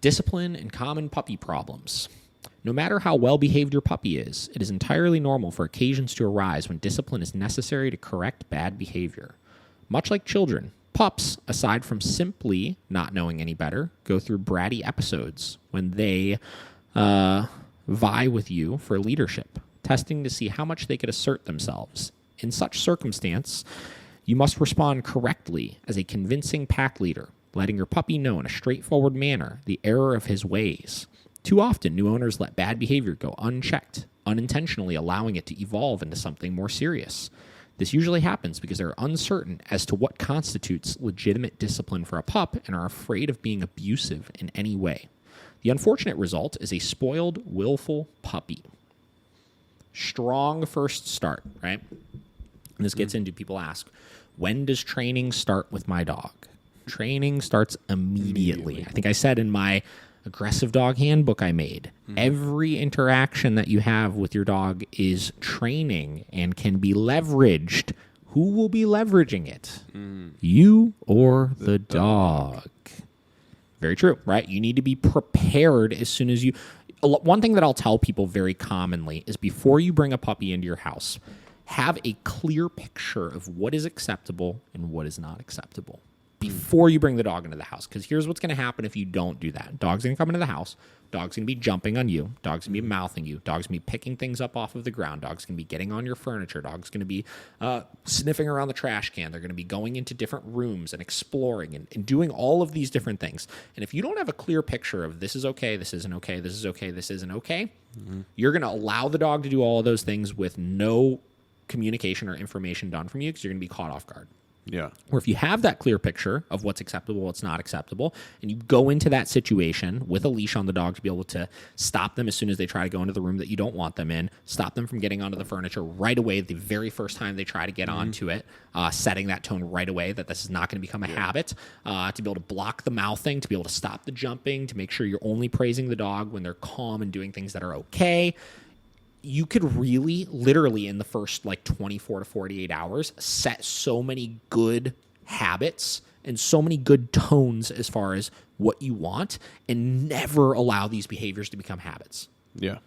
Discipline and common puppy problems. No matter how well-behaved your puppy is, it is entirely normal for occasions to arise when discipline is necessary to correct bad behavior. Much like children, pups, aside from simply not knowing any better, go through bratty episodes when they vie with you for leadership, testing to see how much they could assert themselves. In such circumstance, you must respond correctly as a convincing pack leader, letting your puppy know in a straightforward manner the error of his ways. Too often, new owners let bad behavior go unchecked, unintentionally allowing it to evolve into something more serious. This usually happens because they're uncertain as to what constitutes legitimate discipline for a pup and are afraid of being abusive in any way. The unfortunate result is a spoiled, willful puppy. Strong first start, right? And this gets into, people ask, when does training start with my dog? Training starts immediately. I think I said in my aggressive dog handbook I made, every interaction that you have with your dog is training and can be leveraged. Who will be leveraging it? You or the dog? Very true, right? You need to be prepared as soon as you... One thing that I'll tell people very commonly is before you bring a puppy into your house, have a clear picture of what is acceptable and what is not acceptable before you bring the dog into the house. Because here's what's going to happen if you don't do that. Dog's going to come into the house. Dog's going to be jumping on you. Dog's going to be mouthing you. Dog's going to be picking things up off of the ground. Dog's going to be getting on your furniture. Dog's going to be sniffing around the trash can. They're going to be going into different rooms and exploring and doing all of these different things. And if you don't have a clear picture of this is okay, this isn't okay, this is okay, this isn't okay, you're going to allow the dog to do all of those things with no communication or information done from you because you're going to be caught off guard. Yeah. Or if you have that clear picture of what's acceptable, what's not acceptable, and you go into that situation with a leash on the dog to be able to stop them as soon as they try to go into the room that you don't want them in, stop them from getting onto the furniture right away the very first time they try to get onto it, setting that tone right away that this is not going to become a habit, to be able to block the mouthing, to be able to stop the jumping, to make sure you're only praising the dog when they're calm and doing things that are okay. you could really, literally in the first like 24 to 48 hours, set so many good habits and so many good tones as far as what you want, and never allow these behaviors to become habits. Yeah.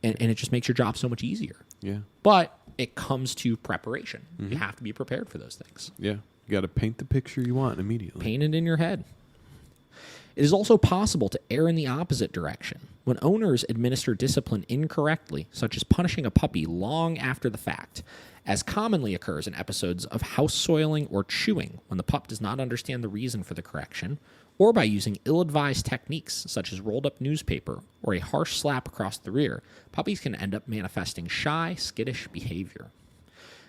And it just makes your job so much easier. Yeah. But it comes to preparation. You have to be prepared for those things. Yeah. You got to paint the picture you want immediately. Paint it in your head. It is also possible to err in the opposite direction. When owners administer discipline incorrectly, such as punishing a puppy long after the fact, as commonly occurs in episodes of house soiling or chewing when the pup does not understand the reason for the correction, or by using ill-advised techniques such as rolled up newspaper or a harsh slap across the rear, puppies can end up manifesting shy, skittish behavior.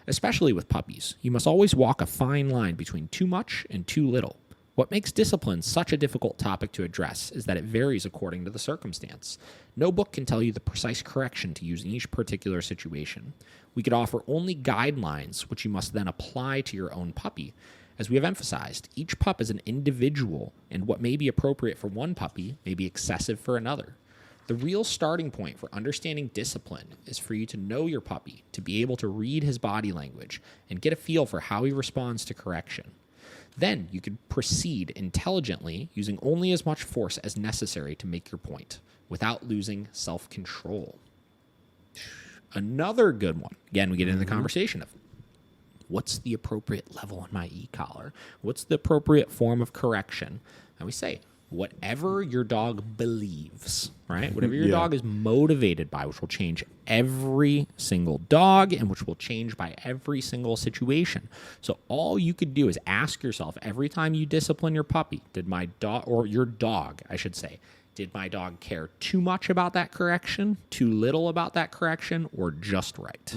Especially with puppies, you must always walk a fine line between too much and too little. What makes discipline such a difficult topic to address is that it varies according to the circumstance. No book can tell you the precise correction to use in each particular situation. We could offer only guidelines, which you must then apply to your own puppy. As we have emphasized, each pup is an individual, and what may be appropriate for one puppy may be excessive for another. The real starting point for understanding discipline is for you to know your puppy, to be able to read his body language, and get a feel for how he responds to correction. Then you could proceed intelligently, using only as much force as necessary to make your point, without losing self-control. Another good one. Again, we get into the conversation of, what's the appropriate level on my e-collar? What's the appropriate form of correction? And we say, whatever your dog believes, right? Whatever your dog is motivated by, which will change every single dog and which will change by every single situation. So all you could do is ask yourself every time you discipline your puppy, did my dog, or your dog, I should say, did my dog care too much about that correction, too little about that correction, or just right?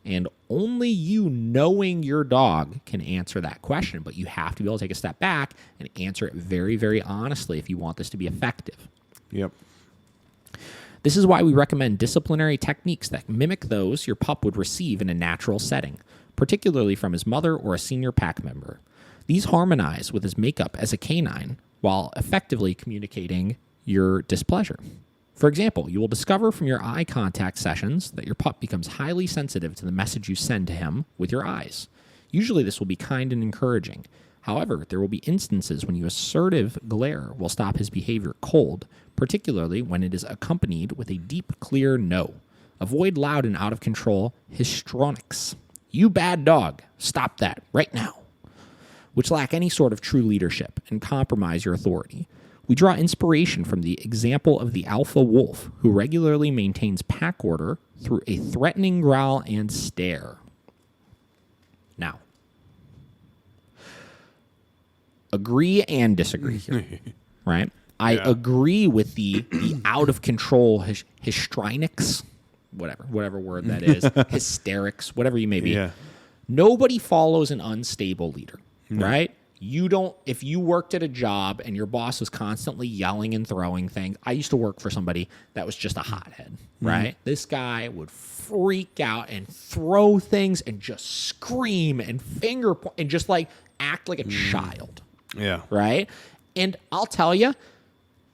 And only you knowing your dog can answer that question, but you have to be able to take a step back and answer it very, very honestly if you want this to be effective. Yep. This is why we recommend disciplinary techniques that mimic those your pup would receive in a natural setting, particularly from his mother or a senior pack member. These harmonize with his makeup as a canine while effectively communicating your displeasure. For example, you will discover from your eye contact sessions that your pup becomes highly sensitive to the message you send to him with your eyes. Usually this will be kind and encouraging. However, there will be instances when your assertive glare will stop his behavior cold, particularly when it is accompanied with a deep, clear no. Avoid loud and out-of-control histrionics. You bad dog, stop that right now, which lack any sort of true leadership and compromise your authority. We draw inspiration from the example of the alpha wolf, who regularly maintains pack order through a threatening growl and stare. Now, agree and disagree here, right? I agree with the out-of-control histrionics, whatever word that is, hysterics, whatever you may be. Yeah. Nobody follows an unstable leader, right? You don't, if you worked at a job and your boss was constantly yelling and throwing things. I used to work for somebody that was just a hothead, right? This guy would freak out and throw things and just scream and finger point and just like act like a child. Yeah. Right? And I'll tell you,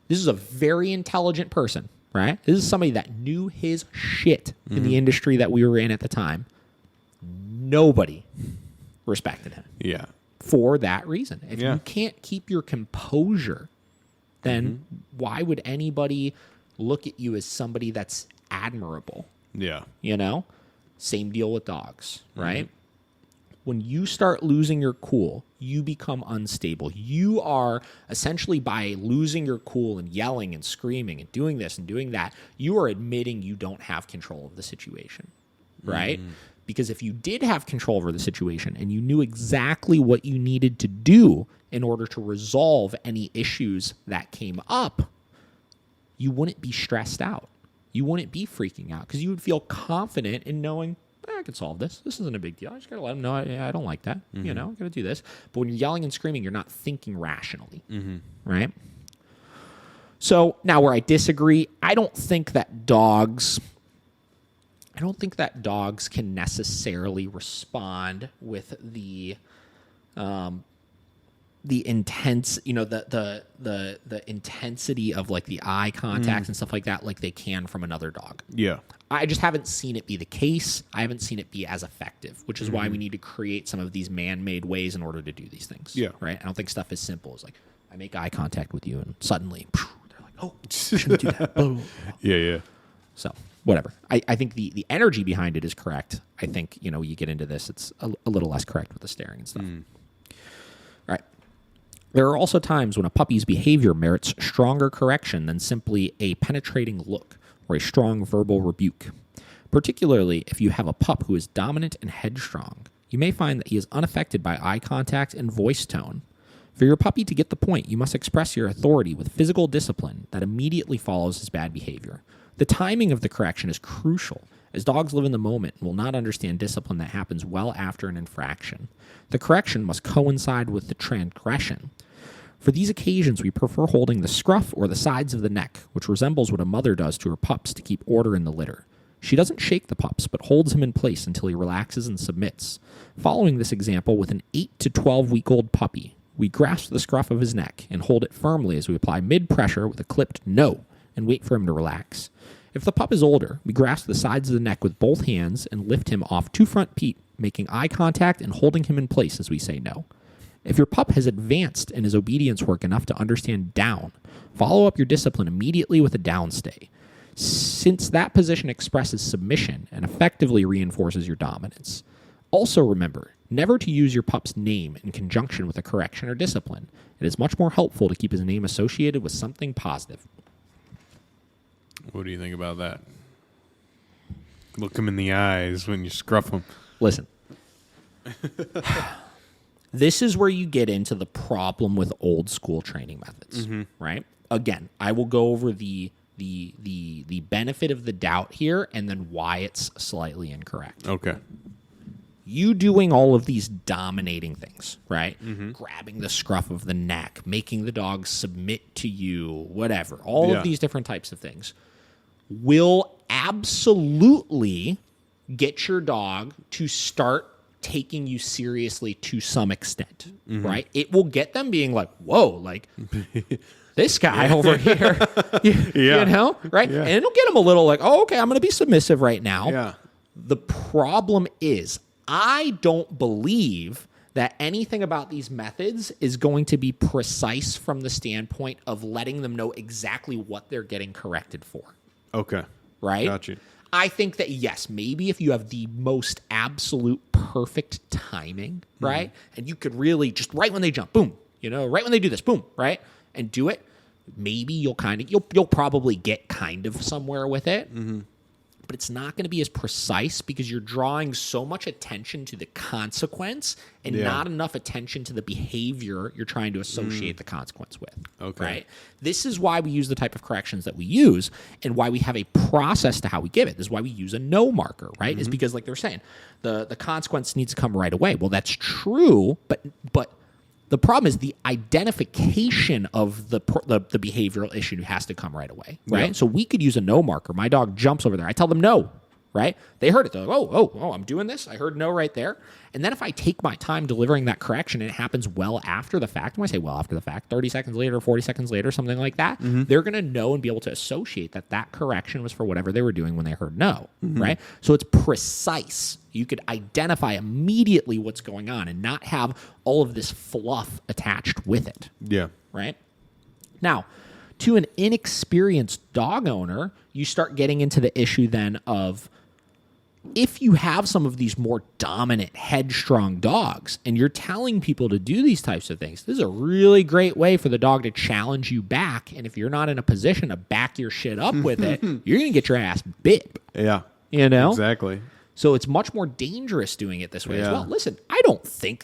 this is a very intelligent person, right? This is somebody that knew his shit in the industry that we were in at the time. Nobody respected him. Yeah. For that reason. If you can't keep your composure, then why would anybody look at you as somebody that's admirable? Yeah. You know? Same deal with dogs, right? When you start losing your cool, you become unstable. You are essentially, by losing your cool and yelling and screaming and doing this and doing that, you are admitting you don't have control of the situation, right? Because if you did have control over the situation and you knew exactly what you needed to do in order to resolve any issues that came up, you wouldn't be stressed out. You wouldn't be freaking out because you would feel confident in knowing, I can solve this. This isn't a big deal. I just got to let them know I don't like that. You know, I got to do this. But when you're yelling and screaming, you're not thinking rationally, right? So now where I disagree, I don't think that dogs can necessarily respond with the the intense, the intensity of like the eye contact and stuff like that, like they can from another dog. Yeah. I just haven't seen it be the case. I haven't seen it be as effective, which is why we need to create some of these man-made ways in order to do these things. Yeah. Right? I don't think stuff is simple. It's like, I make eye contact with you, and suddenly, they're like, oh, I shouldn't do that. Blah, blah, blah. Yeah. So, whatever. I think the energy behind it is correct. I think, you get into this, it's a little less correct with the staring and stuff. All right. There are also times when a puppy's behavior merits stronger correction than simply a penetrating look or a strong verbal rebuke. Particularly if you have a pup who is dominant and headstrong, you may find that he is unaffected by eye contact and voice tone. For your puppy to get the point, you must express your authority with physical discipline that immediately follows his bad behavior. The timing of the correction is crucial, as dogs live in the moment and will not understand discipline that happens well after an infraction. The correction must coincide with the transgression. For these occasions, we prefer holding the scruff or the sides of the neck, which resembles what a mother does to her pups to keep order in the litter. She doesn't shake the pups, but holds him in place until he relaxes and submits. Following this example with an 8 to 12-week-old puppy, we grasp the scruff of his neck and hold it firmly as we apply mid-pressure with a clipped no and wait for him to relax. If the pup is older, we grasp the sides of the neck with both hands and lift him off 2 front feet, making eye contact and holding him in place as we say no. If your pup has advanced in his obedience work enough to understand down, follow up your discipline immediately with a down stay, since that position expresses submission and effectively reinforces your dominance. Also remember, never to use your pup's name in conjunction with a correction or discipline. It is much more helpful to keep his name associated with something positive. What do you think about that? Look him in the eyes when you scruff him. Listen. This is where you get into the problem with old school training methods, right? Again, I will go over the benefit of the doubt here and then why it's slightly incorrect. Okay. You doing all of these dominating things, right? Grabbing the scruff of the neck, making the dog submit to you, whatever. All of these different types of things will absolutely get your dog to start taking you seriously to some extent, right? It will get them being like, whoa, like this guy over here, you know, right? Yeah. And it'll get them a little like, oh, okay, I'm going to be submissive right now. Yeah. The problem is I don't believe that anything about these methods is going to be precise from the standpoint of letting them know exactly what they're getting corrected for. Okay. Right? Got you. I think that, yes, maybe if you have the most absolute perfect timing, right? And you could really just right when they jump, boom, right when they do this, boom, right? And do it, maybe you'll probably get kind of somewhere with it. But it's not going to be as precise because you're drawing so much attention to the consequence and not enough attention to the behavior you're trying to associate the consequence with. Okay. Right? This is why we use the type of corrections that we use and why we have a process to how we give it. This is why we use a no marker, right? Is because, like they're saying, the consequence needs to come right away. Well, that's true, but the problem is the identification of the behavioral issue has to come right away, right? Yeah. So we could use a no marker. My dog jumps over there. I tell them no, right? They heard it. They're like, oh, I'm doing this. I heard no right there. And then if I take my time delivering that correction and it happens well after the fact, when I say well after the fact, 30 seconds later, 40 seconds later, something like that, they're going to know and be able to associate that correction was for whatever they were doing when they heard no, right? So it's precise. You could identify immediately what's going on and not have all of this fluff attached with it. Yeah. Right? Now, to an inexperienced dog owner, you start getting into the issue then of if you have some of these more dominant, headstrong dogs and you're telling people to do these types of things, this is a really great way for the dog to challenge you back. And if you're not in a position to back your shit up with it, you're going to get your ass bit. Yeah. Exactly. So it's much more dangerous doing it this way as well. Listen, I don't think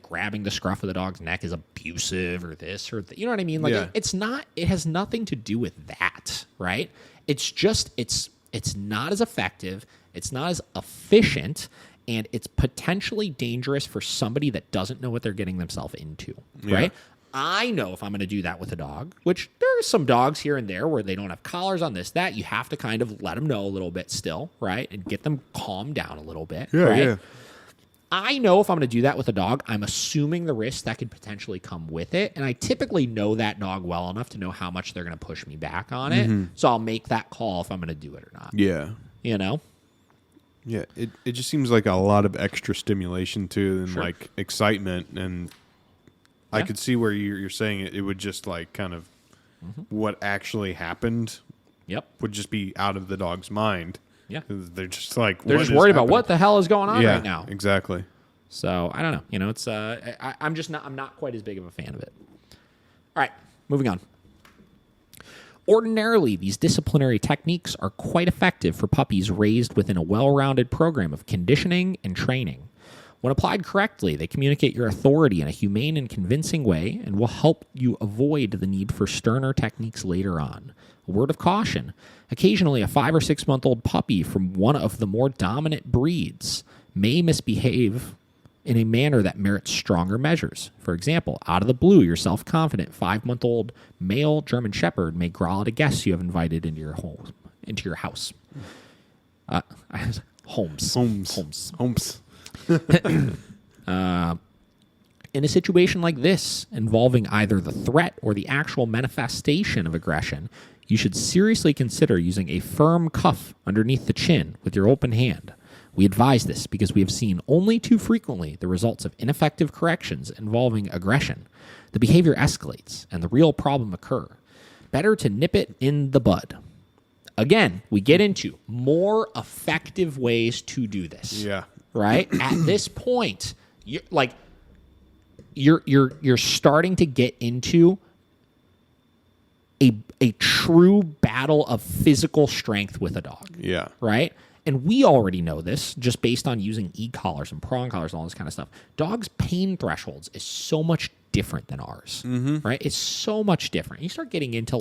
grabbing the scruff of the dog's neck is abusive or this or you know what I mean? Like it's not, it has nothing to do with that, right? It's just, it's not as effective. It's not as efficient, and it's potentially dangerous for somebody that doesn't know what they're getting themselves into, right? I know if I'm going to do that with a dog, which there are some dogs here and there where they don't have collars on this, that you have to kind of let them know a little bit still, right? And get them calmed down a little bit, right? Yeah. I know if I'm going to do that with a dog, I'm assuming the risk that could potentially come with it. And I typically know that dog well enough to know how much they're going to push me back on it. So I'll make that call if I'm going to do it or not. Yeah. You know? Yeah. It just seems like a lot of extra stimulation too, and like excitement. And I could see where you're saying it would just like kind of what actually happened would just be out of the dog's mind. Yeah. They're just like, they're just worried about what the hell is going on right now. Exactly. So I don't know. You know, it's I'm not quite as big of a fan of it. All right, moving on. Ordinarily, these disciplinary techniques are quite effective for puppies raised within a well-rounded program of conditioning and training. When applied correctly, they communicate your authority in a humane and convincing way and will help you avoid the need for sterner techniques later on. A word of caution. Occasionally, a 5 or 6 month old puppy from one of the more dominant breeds may misbehave in a manner that merits stronger measures. For example, out of the blue, your self-confident 5-month-old male German Shepherd may growl at a guest you have invited into your home, into your house. Homes. In a situation like this, involving either the threat or the actual manifestation of aggression, you should seriously consider using a firm cuff underneath the chin with your open hand. We advise this because we have seen only too frequently the results of ineffective corrections involving aggression. The behavior escalates, and the real problem occur. Better to nip it in the bud. Again, we get into more effective ways to do this. Yeah. Right? At this point, you're starting to get into a true battle of physical strength with a dog. Yeah. Right? And we already know this just based on using e-collars and prong collars and all this kind of stuff. Dogs' pain thresholds is so much different than ours, right? It's so much different. You start getting into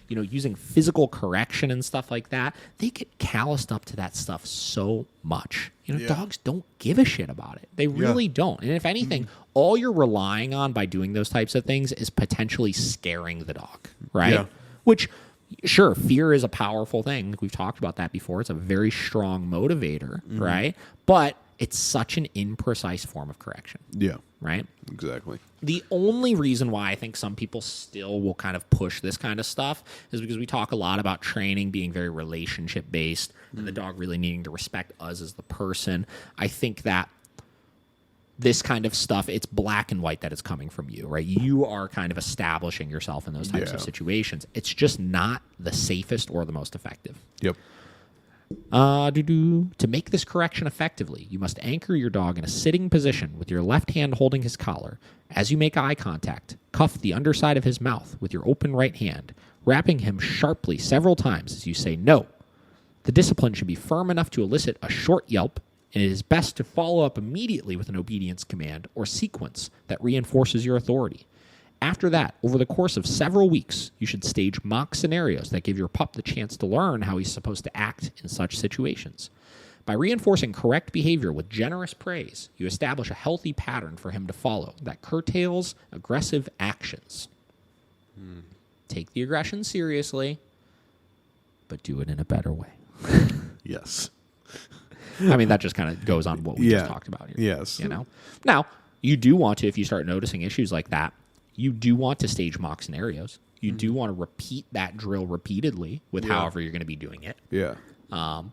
using physical correction and stuff like that. They get calloused up to that stuff so much. Dogs don't give a shit about it. They really don't. And if anything, all you're relying on by doing those types of things is potentially scaring the dog, right? Yeah. Which, sure, fear is a powerful thing. We've talked about that before. It's a very strong motivator, right? But it's such an imprecise form of correction. Yeah. Right? Exactly. The only reason why I think some people still will kind of push this kind of stuff is because we talk a lot about training being very relationship-based and the dog really needing to respect us as the person. I think that this kind of stuff, it's black and white that it's coming from you, right? You are kind of establishing yourself in those types of situations. It's just not the safest or the most effective. Yep. To make this correction effectively, you must anchor your dog in a sitting position with your left hand holding his collar. As you make eye contact, cuff the underside of his mouth with your open right hand, rapping him sharply several times as you say no. The discipline should be firm enough to elicit a short yelp, and it is best to follow up immediately with an obedience command or sequence that reinforces your authority. After that, over the course of several weeks, you should stage mock scenarios that give your pup the chance to learn how he's supposed to act in such situations. By reinforcing correct behavior with generous praise, you establish a healthy pattern for him to follow that curtails aggressive actions. Take the aggression seriously, but do it in a better way. Yes. I mean, that just kind of goes on what we just talked about here. Yes. Now, you do want to, if you start noticing issues like that, you do want to stage mock scenarios. You do want to repeat that drill repeatedly with however you're going to be doing it. Yeah.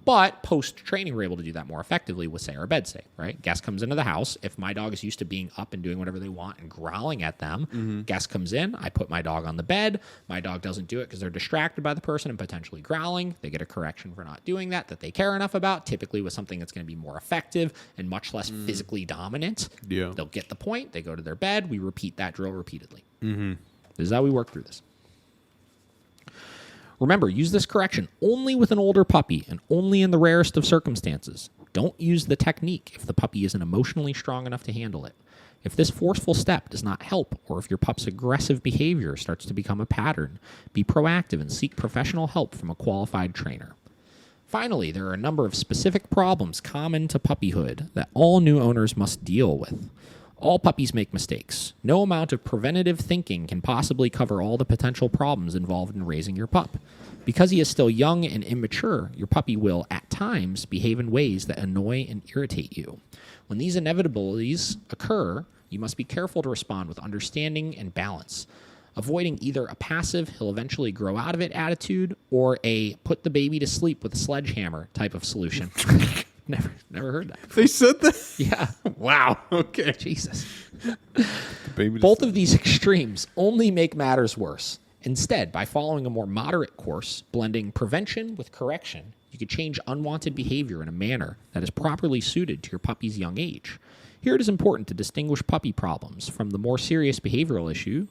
But post-training, we're able to do that more effectively with, say, our bed say, right? Guest comes into the house. If my dog is used to being up and doing whatever they want and growling at them, guest comes in, I put my dog on the bed. My dog doesn't do it because they're distracted by the person and potentially growling. They get a correction for not doing that they care enough about, typically with something that's going to be more effective and much less physically dominant. Yeah. They'll get the point. They go to their bed. We repeat that drill repeatedly. This is how we work through this. Remember, use this correction only with an older puppy and only in the rarest of circumstances. Don't use the technique if the puppy isn't emotionally strong enough to handle it. If this forceful step does not help, or if your pup's aggressive behavior starts to become a pattern, be proactive and seek professional help from a qualified trainer. Finally, there are a number of specific problems common to puppyhood that all new owners must deal with. All puppies make mistakes. No amount of preventative thinking can possibly cover all the potential problems involved in raising your pup. Because he is still young and immature, your puppy will, at times, behave in ways that annoy and irritate you. When these inevitabilities occur, you must be careful to respond with understanding and balance, avoiding either a passive, he'll eventually grow out of it attitude, or a put the baby to sleep with a sledgehammer type of solution. Never heard that before. They said that? Yeah. Wow. Okay. Jesus. Baby Both of these extremes only make matters worse. Instead, by following a more moderate course, blending prevention with correction, you could change unwanted behavior in a manner that is properly suited to your puppy's young age. Here it is important to distinguish puppy problems from the more serious behavioral issues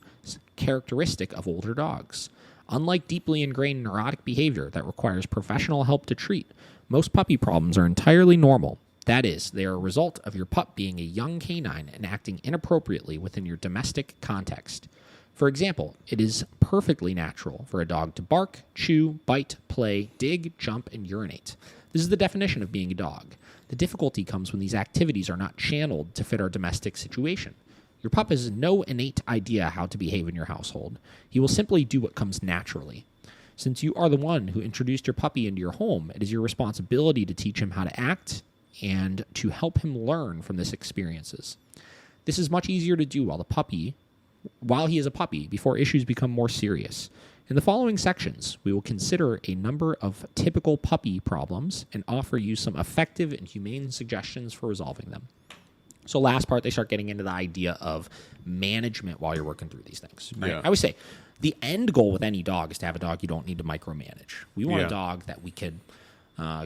characteristic of older dogs. Unlike deeply ingrained neurotic behavior that requires professional help to treat, most puppy problems are entirely normal. That is, they are a result of your pup being a young canine and acting inappropriately within your domestic context. For example, it is perfectly natural for a dog to bark, chew, bite, play, dig, jump, and urinate. This is the definition of being a dog. The difficulty comes when these activities are not channeled to fit our domestic situation. Your pup has no innate idea how to behave in your household. He will simply do what comes naturally. Since you are the one who introduced your puppy into your home, it is your responsibility to teach him how to act and to help him learn from his experiences. This is much easier to do while he is a puppy before issues become more serious. In the following sections, we will consider a number of typical puppy problems and offer you some effective and humane suggestions for resolving them. So last part, they start getting into the idea of management while you're working through these things. Right? Yeah. I always say the end goal with any dog is to have a dog you don't need to micromanage. We want a dog that we could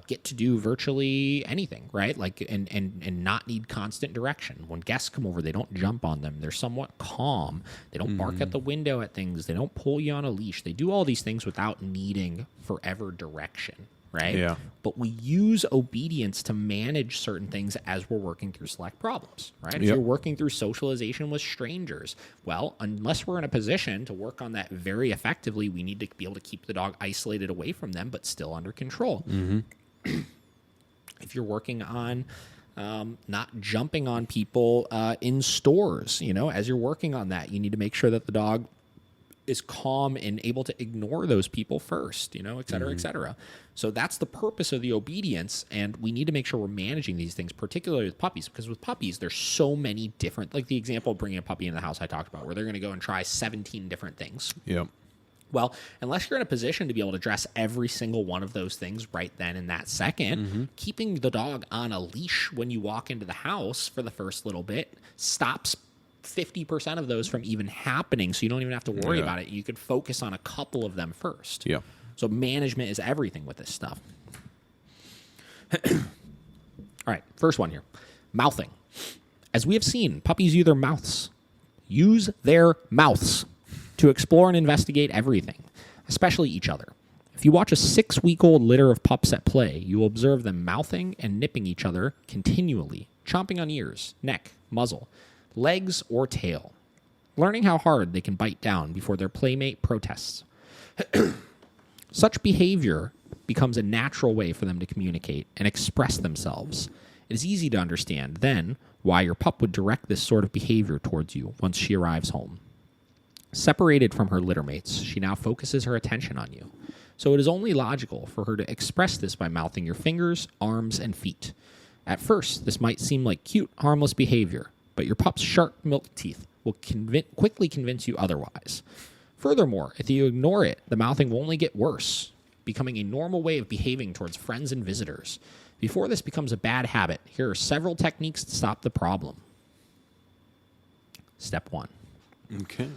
get to do virtually anything, right? Like, and not need constant direction. When guests come over, they don't jump on them. They're somewhat calm. They don't bark at the window at things. They don't pull you on a leash. They do all these things without needing forever direction, right? Yeah. But we use obedience to manage certain things as we're working through select problems, right? If you're working through socialization with strangers, well, unless we're in a position to work on that very effectively, we need to be able to keep the dog isolated away from them, but still under control. If you're working on not jumping on people in stores, as you're working on that, you need to make sure that the dog is calm and able to ignore those people first, et cetera, et cetera. So that's the purpose of the obedience, and we need to make sure we're managing these things, particularly with puppies, because with puppies, there's so many different, like the example of bringing a puppy in the house I talked about, where they're going to go and try 17 different things. Yep. Well, unless you're in a position to be able to address every single one of those things right then and that second, keeping the dog on a leash when you walk into the house for the first little bit stops 50% of those from even happening, so you don't even have to worry about it. You could focus on a couple of them first. Yeah. So management is everything with this stuff. All right, first one here. Mouthing. As we have seen, puppies use their mouths to explore and investigate everything, especially each other. If you watch a 6-week-old litter of pups at play, you will observe them mouthing and nipping each other continually, chomping on ears, neck, muzzle, legs, or tail, learning how hard they can bite down before their playmate protests. Such behavior becomes a natural way for them to communicate and express themselves. It is easy to understand, then, why your pup would direct this sort of behavior towards you once she arrives home. Separated from her littermates, she now focuses her attention on you. So it is only logical for her to express this by mouthing your fingers, arms, and feet. At first, this might seem like cute, harmless behavior, but your pup's sharp milk teeth will quickly convince you otherwise. Furthermore, if you ignore it, the mouthing will only get worse, becoming a normal way of behaving towards friends and visitors. Before this becomes a bad habit, here are several techniques to stop the problem. Step 1. Okay.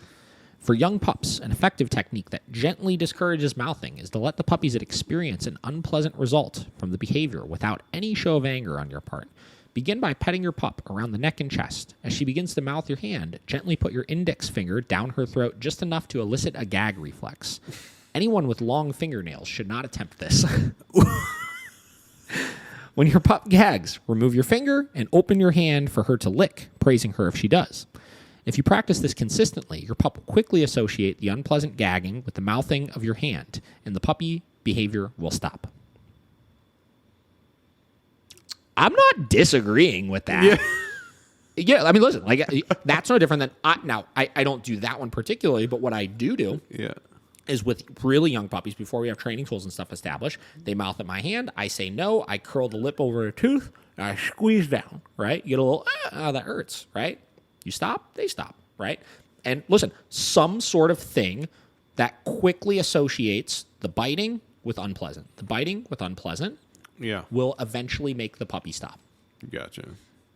For young pups, an effective technique that gently discourages mouthing is to let the puppies experience an unpleasant result from the behavior without any show of anger on your part. Begin by petting your pup around the neck and chest. As she begins to mouth your hand, gently put your index finger down her throat just enough to elicit a gag reflex. Anyone with long fingernails should not attempt this. When your pup gags, remove your finger and open your hand for her to lick, praising her if she does. If you practice this consistently, your pup will quickly associate the unpleasant gagging with the mouthing of your hand, and the puppy behavior will stop. I'm not disagreeing with that. Yeah. Yeah, I mean, listen, like that's no different than I don't do that one particularly, but what I do is with really young puppies, before we have training tools and stuff established, they mouth at my hand, I say no, I curl the lip over a tooth, and I squeeze down, right? You get a little, that hurts, right? You stop, they stop, right? And listen, some sort of thing that quickly associates the biting with unpleasant. The biting with unpleasant will eventually make the puppy stop. Gotcha.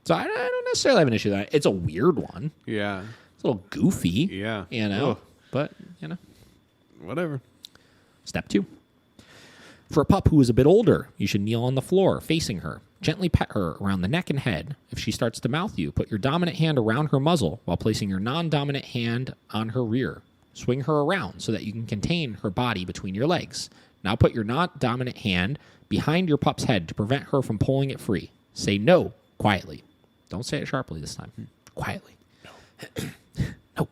So I don't necessarily have an issue with that. It's a weird one. Yeah. It's a little goofy. Yeah. But, Whatever. Step 2. For a pup who is a bit older, you should kneel on the floor, facing her. Gently pet her around the neck and head. If she starts to mouth you, put your dominant hand around her muzzle while placing your non-dominant hand on her rear. Swing her around so that you can contain her body between your legs. Now put your non-dominant hand behind your pup's head to prevent her from pulling it free. Say no quietly. Don't say it sharply this time. Quietly. No.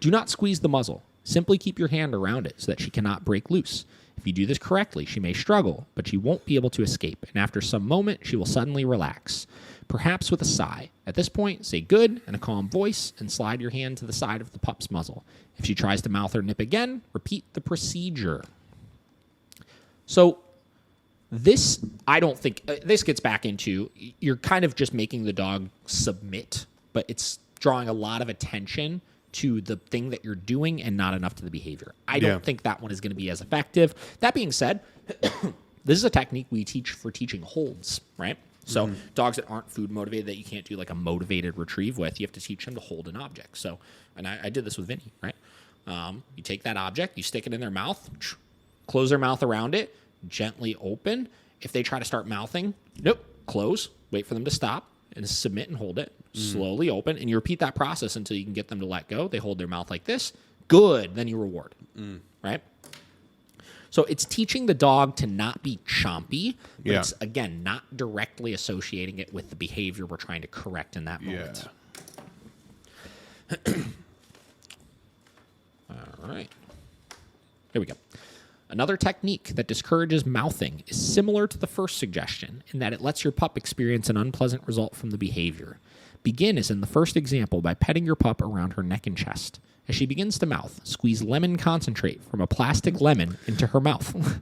Do not squeeze the muzzle. Simply keep your hand around it so that she cannot break loose. If you do this correctly, she may struggle, but she won't be able to escape, and after some moment, she will suddenly relax, perhaps with a sigh. At this point, say good in a calm voice and slide your hand to the side of the pup's muzzle. If she tries to mouth or nip again, repeat the procedure. So this, I don't think, this gets back into, you're kind of just making the dog submit, but it's drawing a lot of attention to the thing that you're doing and not enough to the behavior. I don't think that one is going to be as effective. That being said, this is a technique we teach for teaching holds, right? So dogs that aren't food motivated, that you can't do like a motivated retrieve with, you have to teach them to hold an object. So, and I did this with Vinny, right? You take that object, you stick it in their mouth, close their mouth around it, gently open. If they try to start mouthing, nope, close, wait for them to stop, and submit and hold it. Slowly open, and you repeat that process until you can get them to let go. They hold their mouth like this. Good. Then you reward. Right? So it's teaching the dog to not be chompy, but it's, again, not directly associating it with the behavior we're trying to correct in that moment. All right. Here we go. Another technique that discourages mouthing is similar to the first suggestion in that it lets your pup experience an unpleasant result from the behavior. Begin, as in the first example, by petting your pup around her neck and chest. As she begins to mouth, squeeze lemon concentrate from a plastic lemon into her mouth.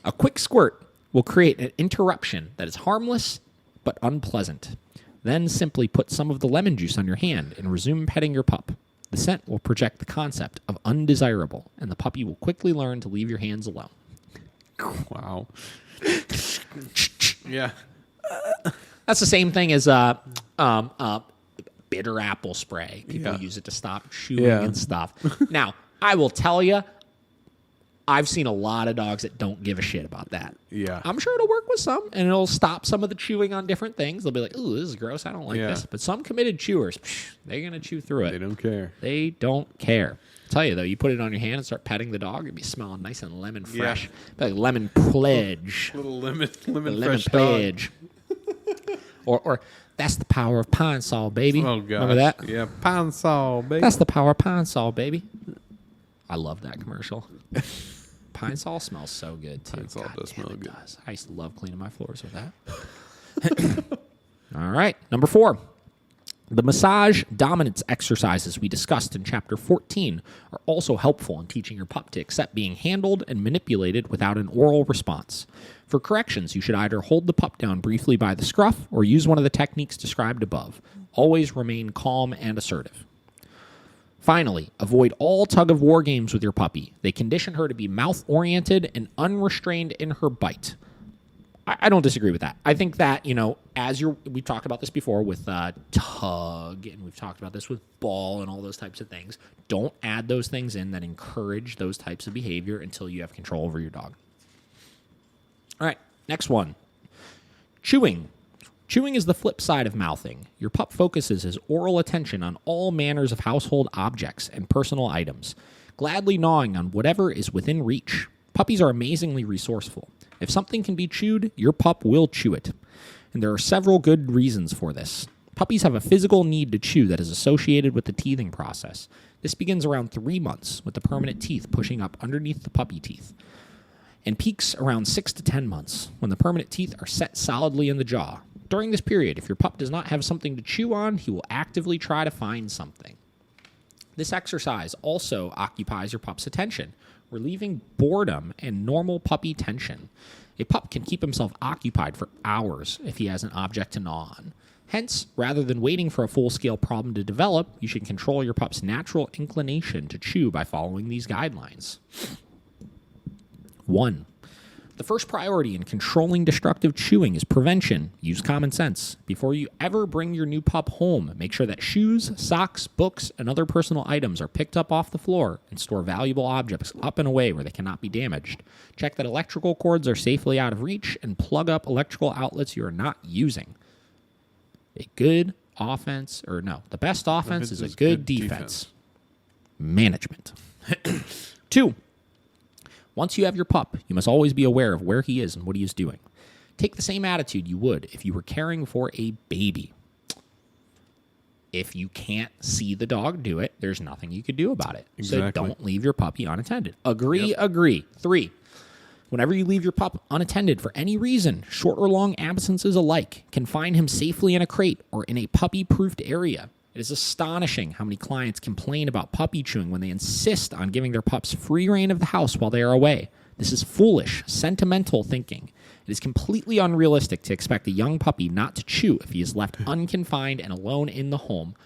A quick squirt will create an interruption that is harmless but unpleasant. Then simply put some of the lemon juice on your hand and resume petting your pup. The scent will project the concept of undesirable, and the puppy will quickly learn to leave your hands alone. Wow. Yeah. That's the same thing as bitter apple spray. People use it to stop chewing and stuff. Now, I will tell you, I've seen a lot of dogs that don't give a shit about that. Yeah. I'm sure it'll work with some, and it'll stop some of the chewing on different things. They'll be like, ooh, this is gross. I don't like this. But some committed chewers, they're going to chew through it. They don't care. They don't care. I'll tell you, though, you put it on your hand and start petting the dog, it'll be smelling nice and lemon fresh. Like lemon pledge. Little lemon fresh pledge. or that's the power of Pine Sol, baby. Oh, God. Remember that? Yeah, Pine Sol, baby. That's the power of Pine Sol, baby. I love that commercial. Pine Sol smells so good, too. Pine Sol does smell good. Does. I used to love cleaning my floors with that. All right, number 4. The massage dominance exercises we discussed in Chapter 14 are also helpful in teaching your pup to accept being handled and manipulated without an oral response. For corrections, you should either hold the pup down briefly by the scruff or use one of the techniques described above. Always remain calm and assertive. Finally, avoid all tug-of-war games with your puppy. They condition her to be mouth-oriented and unrestrained in her bite. I don't disagree with that. I think that, we've talked about this before with tug, and we've talked about this with ball and all those types of things. Don't add those things in that encourage those types of behavior until you have control over your dog. All right, next one. Chewing. Chewing is the flip side of mouthing. Your pup focuses his oral attention on all manners of household objects and personal items, gladly gnawing on whatever is within reach. Puppies are amazingly resourceful. If something can be chewed, your pup will chew it. And there are several good reasons for this. Puppies have a physical need to chew that is associated with the teething process. This begins around 3 months, with the permanent teeth pushing up underneath the puppy teeth, and peaks around 6 to 10 months, when the permanent teeth are set solidly in the jaw. During this period, if your pup does not have something to chew on, he will actively try to find something. This exercise also occupies your pup's attention, relieving boredom and normal puppy tension. A pup can keep himself occupied for hours if he has an object to gnaw on. Hence, rather than waiting for a full-scale problem to develop, you should control your pup's natural inclination to chew by following these guidelines. 1. The first priority in controlling destructive chewing is prevention. Use common sense. Before you ever bring your new pup home, make sure that shoes, socks, books, and other personal items are picked up off the floor, and store valuable objects up and away where they cannot be damaged. Check that electrical cords are safely out of reach, and plug up electrical outlets you are not using. The best offense is a good defense. Management. 2. Once you have your pup, you must always be aware of where he is and what he is doing. Take the same attitude you would if you were caring for a baby. If you can't see the dog do it, there's nothing you could do about it. Exactly. So don't leave your puppy unattended. Agree. 3. Whenever you leave your pup unattended for any reason, short or long absences alike, confine him safely in a crate or in a puppy-proofed area. It is astonishing how many clients complain about puppy chewing when they insist on giving their pups free rein of the house while they are away. This is foolish, sentimental thinking. It is completely unrealistic to expect a young puppy not to chew if he is left unconfined and alone in the home.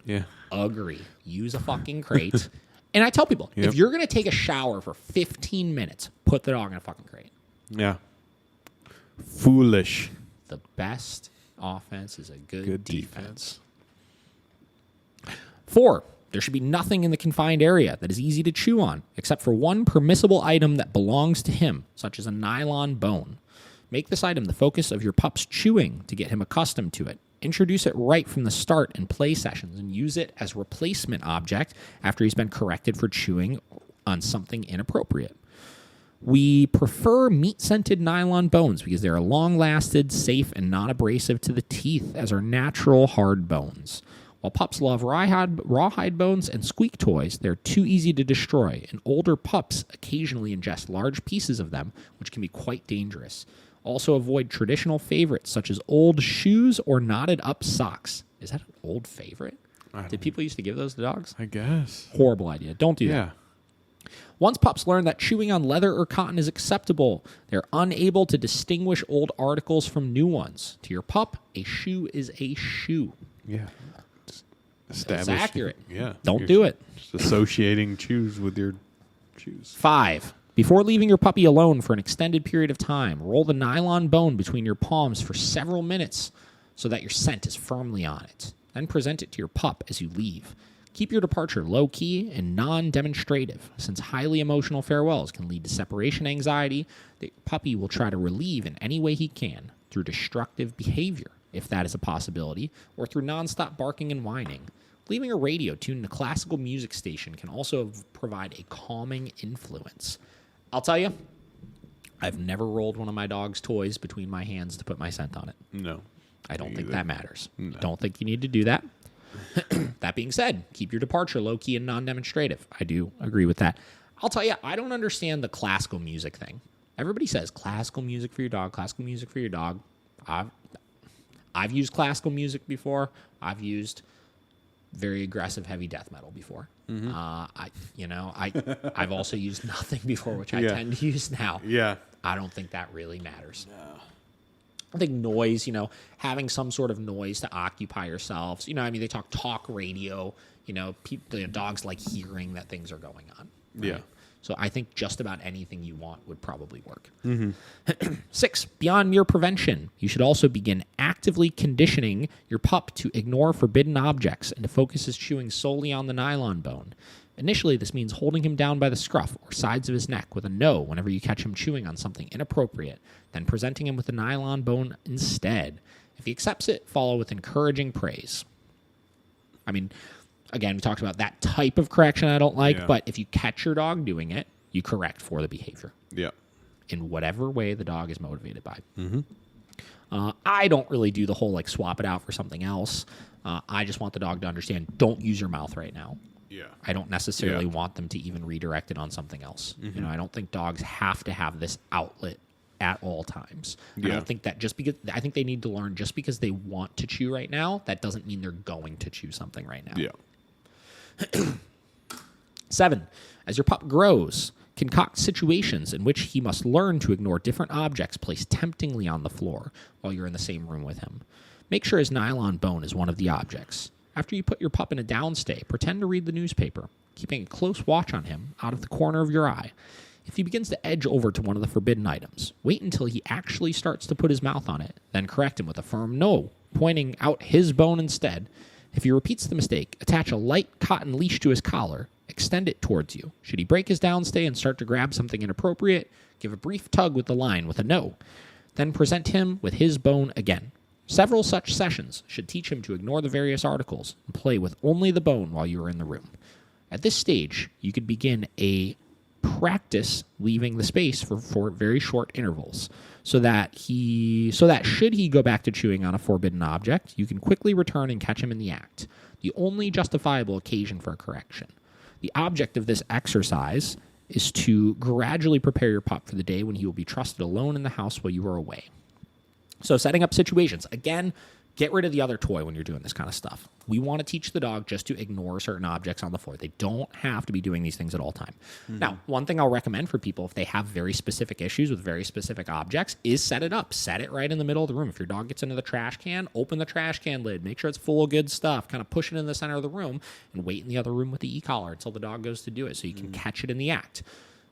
Yeah. Agree. Use a fucking crate. And I tell people, if you're going to take a shower for 15 minutes, put the dog in a fucking crate. Yeah. Foolish. The best offense is a good defense. 4. There should be nothing in the confined area that is easy to chew on, except for one permissible item that belongs to him, such as a nylon bone. Make this item the focus of your pup's chewing to get him accustomed to it. Introduce it right from the start in play sessions and use it as replacement object after he's been corrected for chewing on something inappropriate. We prefer meat-scented nylon bones because they are long-lasted, safe, and non-abrasive to the teeth as are natural hard bones. While pups love rawhide bones and squeak toys, they're too easy to destroy, and older pups occasionally ingest large pieces of them, which can be quite dangerous. Also avoid traditional favorites such as old shoes or knotted up socks. Is that an old favorite? Did people used to give those to dogs? I guess. Horrible idea. Don't do that. Once pups learn that chewing on leather or cotton is acceptable, they're unable to distinguish old articles from new ones. To your pup, a shoe is a shoe. Yeah. It's accurate. Yeah. Don't do it. Just associating chews with your shoes. 5. Before leaving your puppy alone for an extended period of time, roll the nylon bone between your palms for several minutes so that your scent is firmly on it. Then present it to your pup as you leave. Keep your departure low-key and non-demonstrative, since highly emotional farewells can lead to separation anxiety that your puppy will try to relieve in any way he can through destructive behavior, if that is a possibility, or through nonstop barking and whining. Leaving a radio tuned to classical music station can also provide a calming influence. I'll tell you, I've never rolled one of my dog's toys between my hands to put my scent on it. No. I don't think that matters. No. Don't think you need to do that. That being said, keep your departure low-key and non-demonstrative. I do agree with that. I'll tell you, I don't understand the classical music thing. Everybody says classical music for your dog, classical music for your dog. I've used classical music before. I've used very aggressive, heavy death metal before. Mm-hmm. I've also used nothing before, which I tend to use now. Yeah. I don't think that really matters. No. I think noise, having some sort of noise to occupy yourselves. They talk radio. The dogs like hearing that things are going on. Right? Yeah. So I think just about anything you want would probably work. Mm-hmm. 6, beyond mere prevention, you should also begin actively conditioning your pup to ignore forbidden objects and to focus his chewing solely on the nylon bone. Initially, this means holding him down by the scruff or sides of his neck with a no whenever you catch him chewing on something inappropriate, then presenting him with the nylon bone instead. If he accepts it, follow with encouraging praise. Again, we talked about that type of correction I don't like, but if you catch your dog doing it, you correct for the behavior. Yeah. In whatever way the dog is motivated by. Mm-hmm. I don't really do the whole swap it out for something else. I just want the dog to understand, don't use your mouth right now. Yeah. I don't necessarily want them to even redirect it on something else. Mm-hmm. I don't think dogs have to have this outlet at all times. I don't think that I think they need to learn just because they want to chew right now, that doesn't mean they're going to chew something right now. Yeah. 7, as your pup grows, concoct situations in which he must learn to ignore different objects placed temptingly on the floor while you're in the same room with him. Make sure his nylon bone is one of the objects. After you put your pup in a downstay, pretend to read the newspaper, keeping a close watch on him out of the corner of your eye. If he begins to edge over to one of the forbidden items, wait until he actually starts to put his mouth on it, then correct him with a firm no, pointing out his bone instead. If he repeats the mistake, attach a light cotton leash to his collar, extend it towards you. Should he break his downstay and start to grab something inappropriate, give a brief tug with the line with a no. Then present him with his bone again. Several such sessions should teach him to ignore the various articles and play with only the bone while you are in the room. At this stage, you could begin a practice leaving the space for very short intervals so that should he go back to chewing on a forbidden object, you can quickly return and catch him in the act. The only justifiable occasion for a correction. The object of this exercise is to gradually prepare your pup for the day when he will be trusted alone in the house while you are away. So setting up situations. Again, get rid of the other toy when you're doing this kind of stuff. We want to teach the dog just to ignore certain objects on the floor. They don't have to be doing these things at all time. Mm-hmm. Now, one thing I'll recommend for people if they have very specific issues with very specific objects is set it up. Set it right in the middle of the room. If your dog gets into the trash can, open the trash can lid. Make sure it's full of good stuff. Kind of push it in the center of the room and wait in the other room with the e-collar until the dog goes to do it so you can catch it in the act.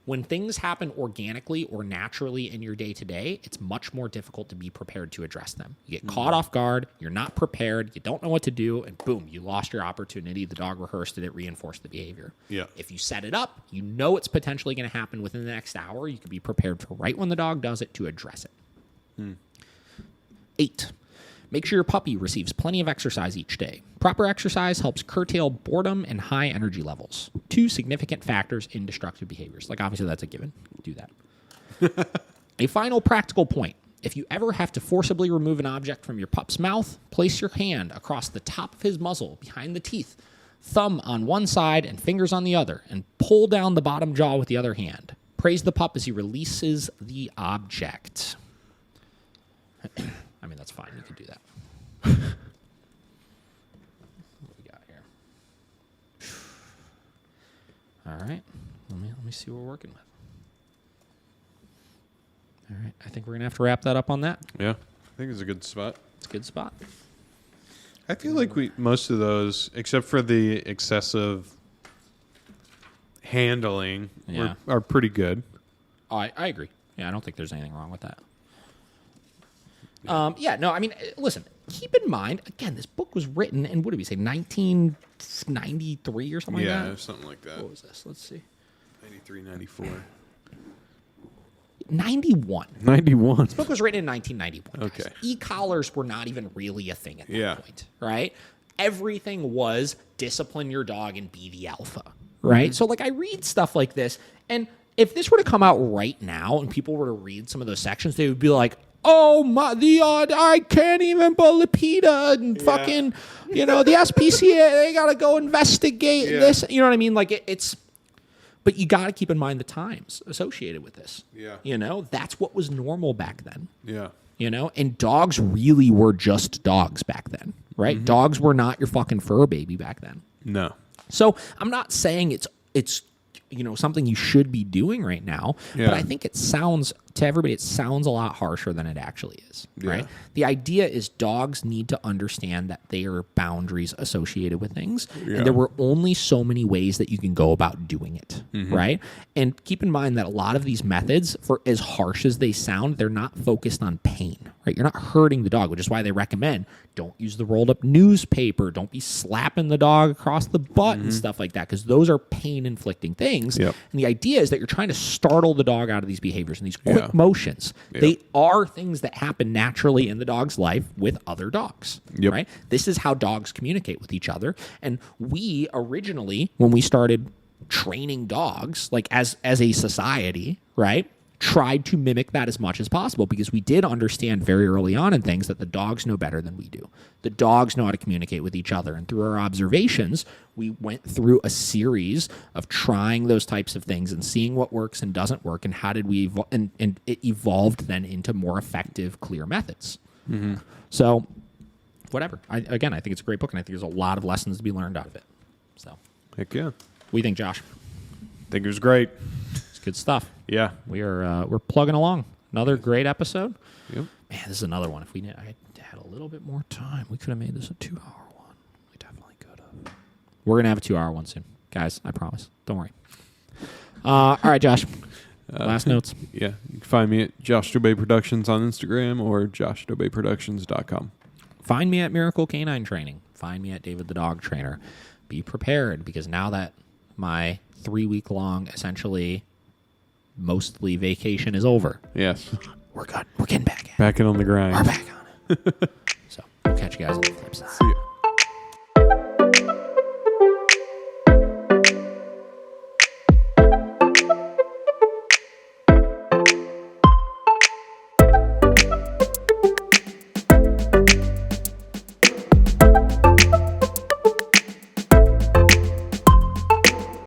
When things happen organically or naturally in your day-to-day, it's much more difficult to be prepared to address them. You get caught off guard, you're not prepared, you don't know what to do, and boom, you lost your opportunity. The dog rehearsed it, reinforced the behavior. Yeah. If you set it up, you know it's potentially going to happen within the next hour. You can be prepared for right when the dog does it to address it. 8. Make sure your puppy receives plenty of exercise each day. Proper exercise helps curtail boredom and high energy levels. 2 significant factors in destructive behaviors. Like, obviously, that's a given. Do that. A final practical point. If you ever have to forcibly remove an object from your pup's mouth, place your hand across the top of his muzzle behind the teeth, thumb on one side and fingers on the other, and pull down the bottom jaw with the other hand. Praise the pup as he releases the object. I mean, that's fine. You can do that. What we got here? All right. Let me see what we're working with. All right. I think we're going to have to wrap that up on that. Yeah. I think it's a good spot. It's a good spot. I feel like most of those, except for the excessive handling, are pretty good. Oh, I agree. Yeah, I don't think there's anything wrong with that. I mean, listen, keep in mind, again, this book was written in, what did we say, 1993 or something like that? Yeah, something like that. What was this? Let's see. 93, 94. 91. 91. This book was written in 1991. Okay. Guys. E-collars were not even really a thing at that point, right? Everything was discipline your dog and be the alpha, right? Mm-hmm. So, like, I read stuff like this, and if this were to come out right now and people were to read some of those sections, they would be like, oh my! I can't even believe PETA and fucking, the SPCA. They gotta go investigate this. You know what I mean? Like it's. But you got to keep in mind the times associated with this. Yeah. That's what was normal back then. Yeah. And dogs really were just dogs back then, right? Mm-hmm. Dogs were not your fucking fur baby back then. No. So I'm not saying it's something you should be doing right now, but I think it sounds to everybody, it sounds a lot harsher than it actually is, right? The idea is dogs need to understand that there are boundaries associated with things, and there were only so many ways that you can go about doing it, right? And keep in mind that a lot of these methods, for as harsh as they sound, they're not focused on pain, right? You're not hurting the dog, which is why they recommend don't use the rolled up newspaper, don't be slapping the dog across the butt and stuff like that, because those are pain inflicting things. And the idea is that you're trying to startle the dog out of these behaviors and these quick motions. They are things that happen naturally in the dog's life with other dogs, right? This is how dogs communicate with each other. And we originally, when we started training dogs, like as a society, right? tried to mimic that as much as possible because we did understand very early on in things that the dogs know better than we do. The dogs know how to communicate with each other. And through our observations, we went through a series of trying those types of things and seeing what works and doesn't work, and how did we and it evolved then into more effective, clear methods. Mm-hmm. So whatever. I think it's a great book, and I think there's a lot of lessons to be learned out of it. So heck yeah. What do you think, Josh? I think it was great. It's good stuff. Yeah. We're plugging along. Another great episode. Yep. Man, this is another one. If I had a little bit more time, we could have made this a 2-hour one. We definitely could have. We're going to have a 2-hour one soon. Guys, I promise. Don't worry. All right, Josh. Last notes. Yeah. You can find me at Josh Dobay Productions on Instagram or joshdobayproductions.com. Find me at Miracle Canine Training. Find me at Davidthedogtrainer. Be prepared, because now that my 3-week-long, essentially, mostly vacation is over. Yes. We're good. We're getting back at it. Back in on the grind. We're back on it. So, we'll catch you guys on the flip side. See ya.